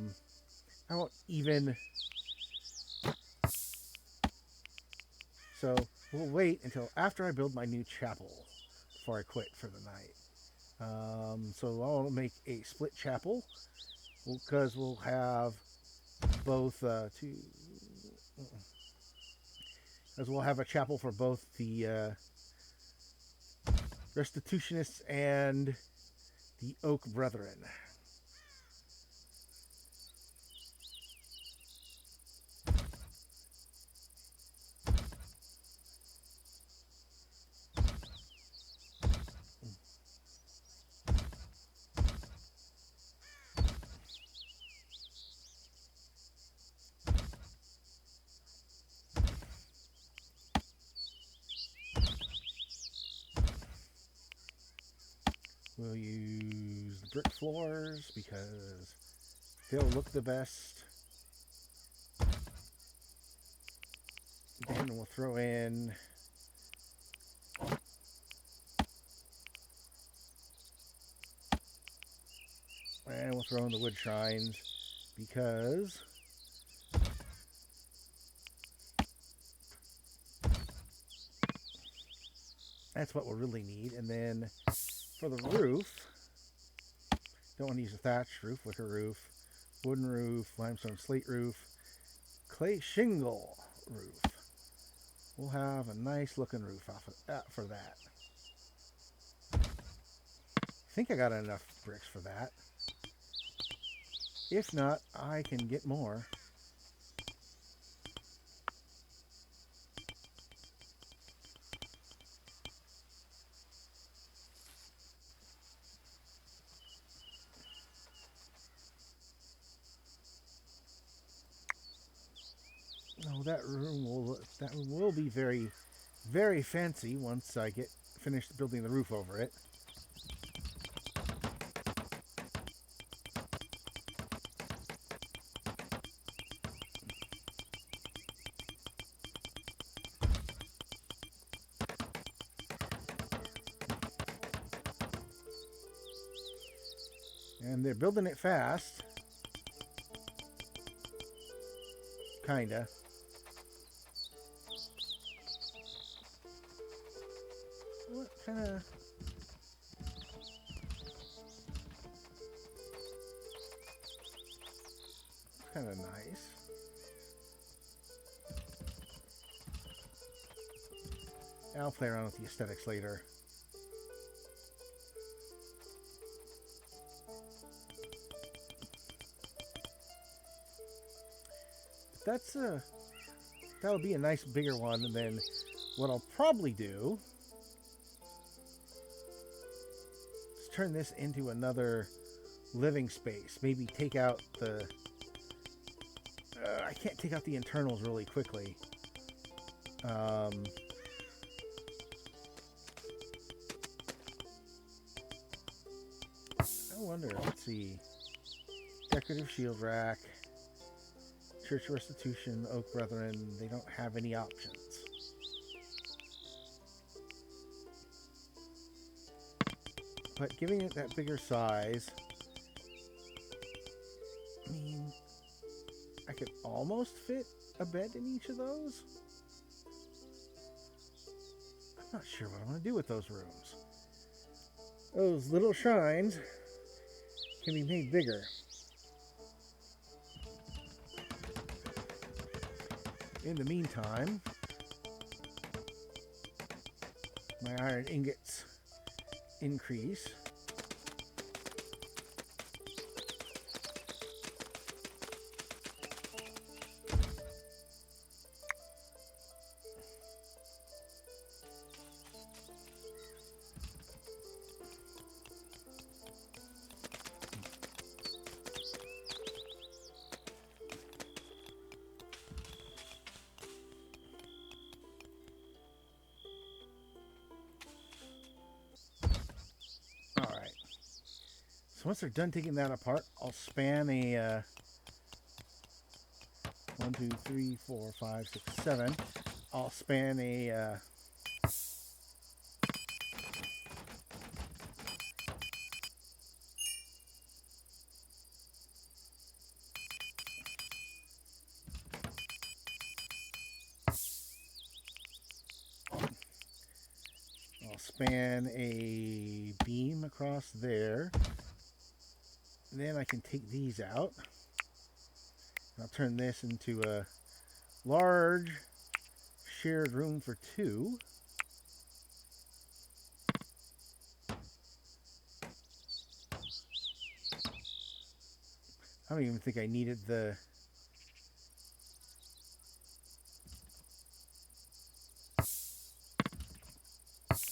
I won't even... So, we'll wait until after I build my new chapel before I quit for the night. So I'll make a split chapel, because we'll have both, as we'll have a chapel for both the Restitutionists and the Oak Brethren. We'll use the brick floors because they'll look the best. Then we'll throw in the wood shrines because that's what we'll really need. And then for the roof, don't want to use a thatched roof, wicker roof, wooden roof, limestone slate roof, clay shingle roof. We'll have a nice looking roof off of that for that. I think I got enough bricks for that. If not, I can get more. Oh, that room will be very, very fancy once I get finished building the roof over it. And they're building it fast. Kinda. What kinda... Kinda nice. I'll play around with the aesthetics later. That'll be a nice bigger one, and then what I'll probably do is turn this into another living space. Maybe take out the... I can't take out the internals really quickly. I wonder, let's see. Decorative shield rack. Church Restitution, Oak Brethren, they don't have any options. But giving it that bigger size, I mean, I could almost fit a bed in each of those. I'm not sure what I'm going to do with those rooms. Those little shrines can be made bigger. In the meantime, my iron ingots increase. once they're done taking that apart, I'll span a 1, 2, 3, 4, 5, 6, 7. I'll span a beam across there. And then I can take these out. I'll turn this into a large shared room for 2. I don't even think I needed the...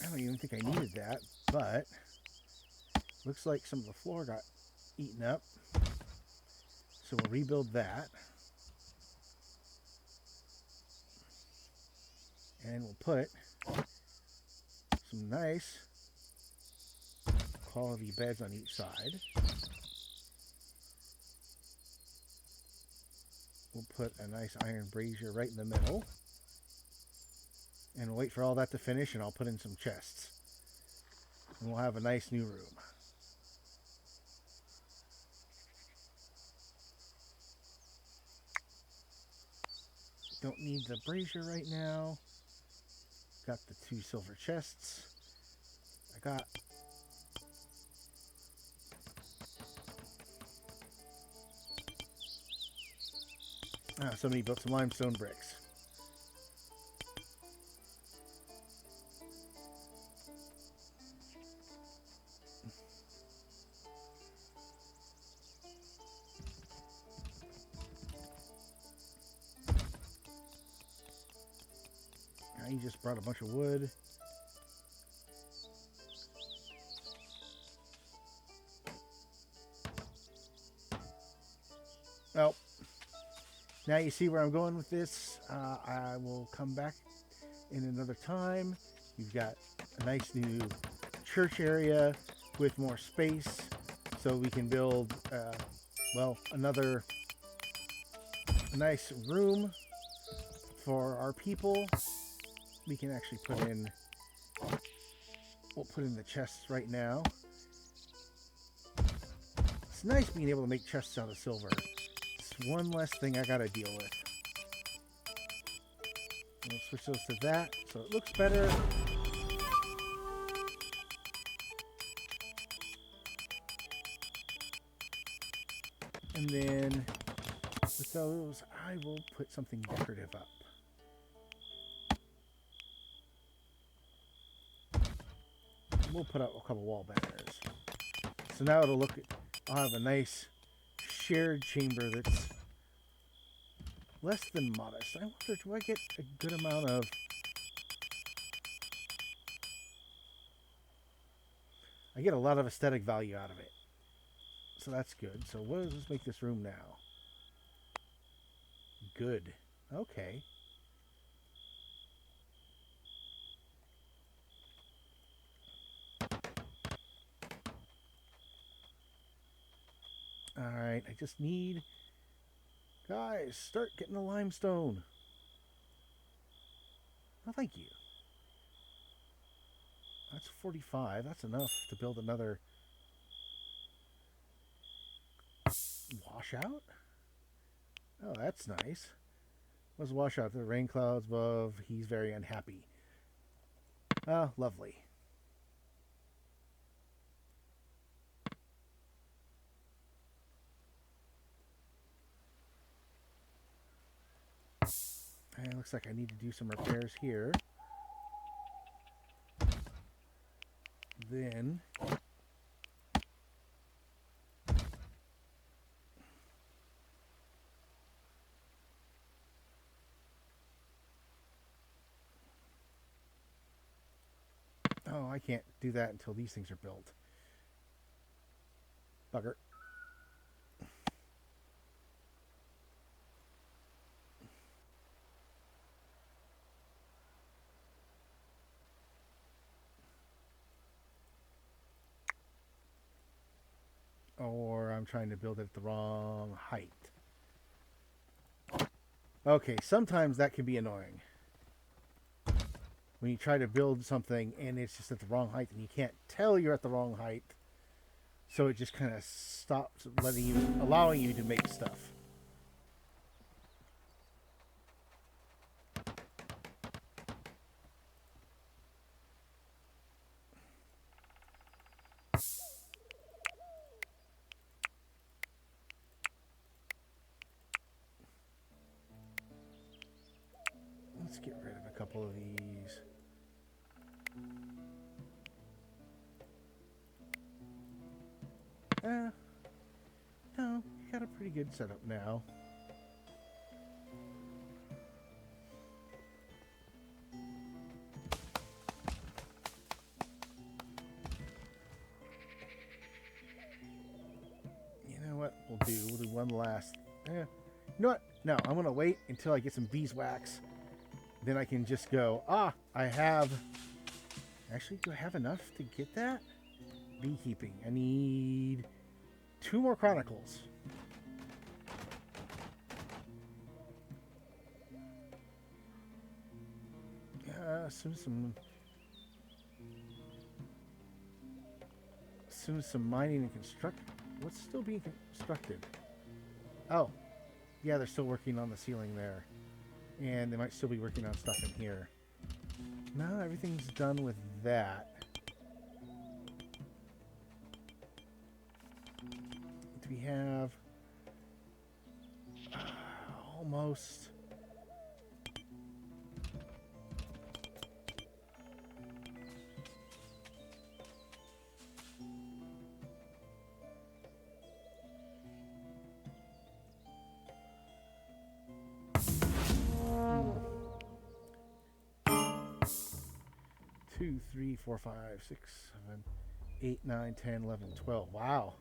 I don't even think I needed that, but looks like some of the floor got eaten up. So we'll rebuild that. And we'll put some nice quality beds on each side. We'll put a nice iron brazier right in the middle. And we'll wait for all that to finish, and I'll put in some chests. And we'll have a nice new room. Don't need the brazier right now. Got the 2 silver chests. I got... somebody built some limestone bricks. He just brought a bunch of wood. Well, now you see where I'm going with this. I will come back in another time. You've got a nice new church area with more space, so we can build, well, another nice room for our people. We can actually put in, we'll put in the chests right now. It's nice being able to make chests out of silver. It's one less thing I gotta deal with. We'll switch those to that so it looks better. And then with those, I will put something decorative up. We'll put up a couple wall banners. So now it'll look, I'll have a nice shared chamber that's less than modest. I wonder, do I get a good amount of... I get a lot of aesthetic value out of it. So that's good. So what does this make this room now? Good. Okay. Alright, I just need... Guys, start getting the limestone. Oh, thank you. That's 45. That's enough to build another... washout? Oh, that's nice. What's washout? The rain clouds above. He's very unhappy. Ah, lovely. And it looks like I need to do some repairs here. Then... Oh, I can't do that until these things are built. Bugger. or I'm trying to build it at the wrong height. Okay, sometimes that can be annoying. When you try to build something and it's just at the wrong height and you can't tell you're at the wrong height. So it just kind of stops allowing you to make stuff. Let's get rid of a couple of these. No, you got a pretty good setup now. You know what we'll do? We'll do one last. You know what? No, I'm going to wait until I get some beeswax. Then I can just go, I have... Actually, do I have enough to get that? Beekeeping. I need 2 more chronicles. Some mining and construct. What's still being constructed? Oh, yeah, they're still working on the ceiling there, and they might still be working on stuff in here. No, everything's done with that. Do we have almost? Two, 3, 4, 5, 6, 7, 8, 9, 10, 11, 12. Wow.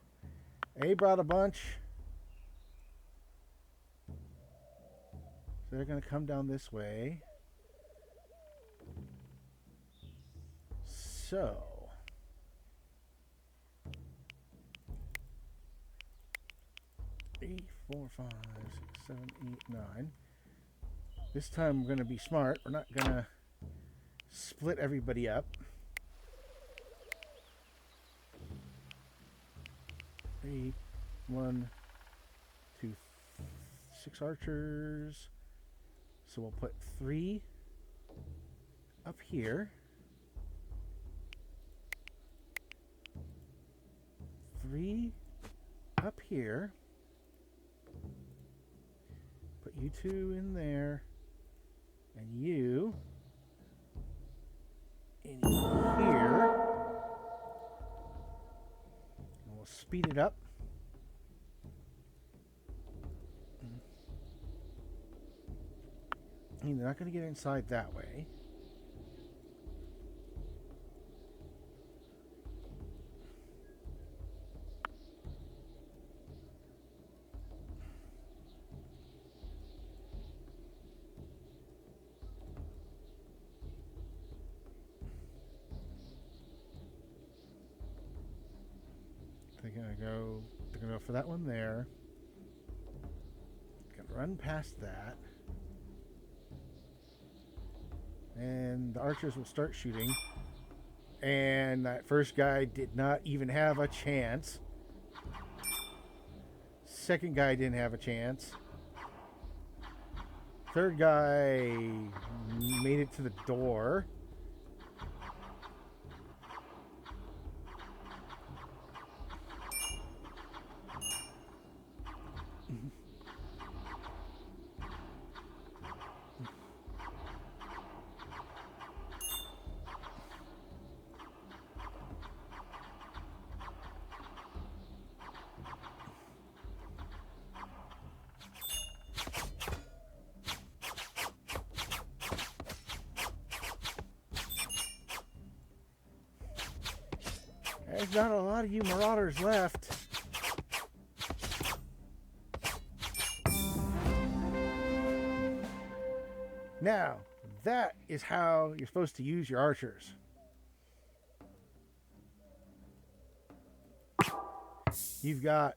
A brought a bunch. So they're going to come down this way. So. Three, 4, 5, 6, 7, 8, 9. This time we're going to be smart. We're not going to split everybody up. 3, 1, 2, 6 archers. So we'll put 3 up here. 3 up here. Put you 2 in there. And you in here. And we'll speed it up. I mean, they're not going to get inside that way. They're gonna go for that one there. Gonna run past that. And the archers will start shooting. And that first guy did not even have a chance. Second guy didn't have a chance. Third guy made it to the door. There's not a lot of you marauders left. Now, that is how you're supposed to use your archers. You've got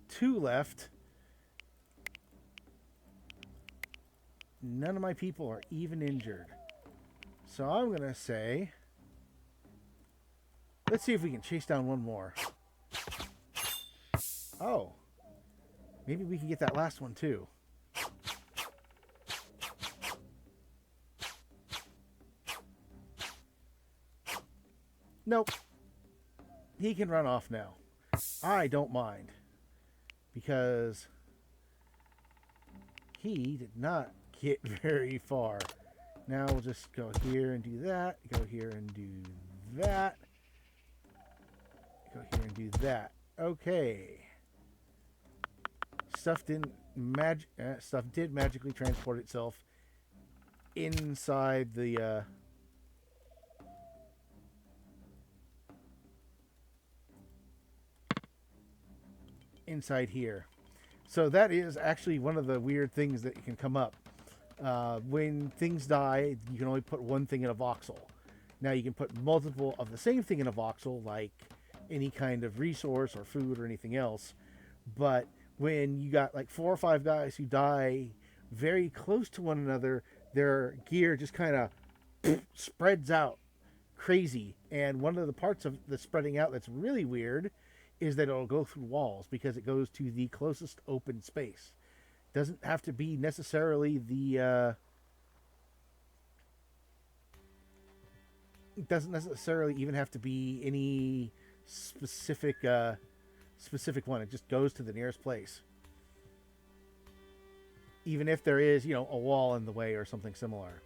2 left. None of my people are even injured. So I'm going to say, let's see if we can chase down one more. Oh, maybe we can get that last one too. Nope. He can run off now. I don't mind, because he did not get very far. Now we'll just go here and do that. Go here and do that. Go here and do that. Okay. Stuff did magically transport itself inside the inside here. So that is actually one of the weird things that can come up. When things die, you can only put one thing in a voxel. Now you can put multiple of the same thing in a voxel, like any kind of resource or food or anything else. But when you got like 4 or 5 guys who die very close to one another, their gear just kind of spreads out crazy. And one of the parts of the spreading out that's really weird is that it'll go through walls, because it goes to the closest open space. Doesn't have to be necessarily the doesn't necessarily even have to be any specific one. It just goes to the nearest place, even if there is, you know, a wall in the way or something similar.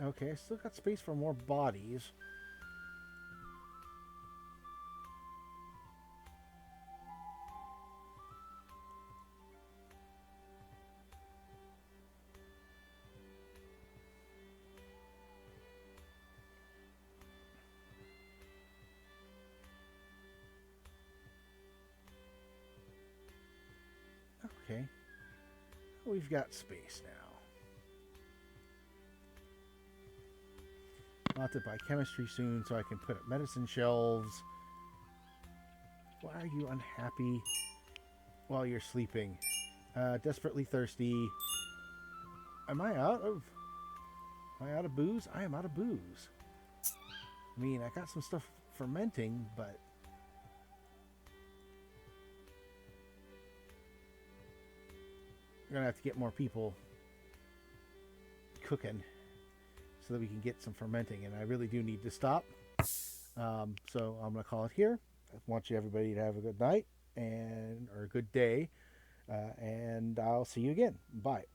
Okay, I still got space for more bodies. Okay. We've got space now. I'll have to buy chemistry soon so I can put up medicine shelves. Why are you unhappy while you're sleeping? Desperately thirsty. Am I out of booze? I am out of booze. I mean, I got some stuff fermenting, but we're gonna have to get more people cooking so that we can get some fermenting, and I really do need to stop. So I'm gonna call it here. I want everybody to have a good night or a good day, and I'll see you again. Bye.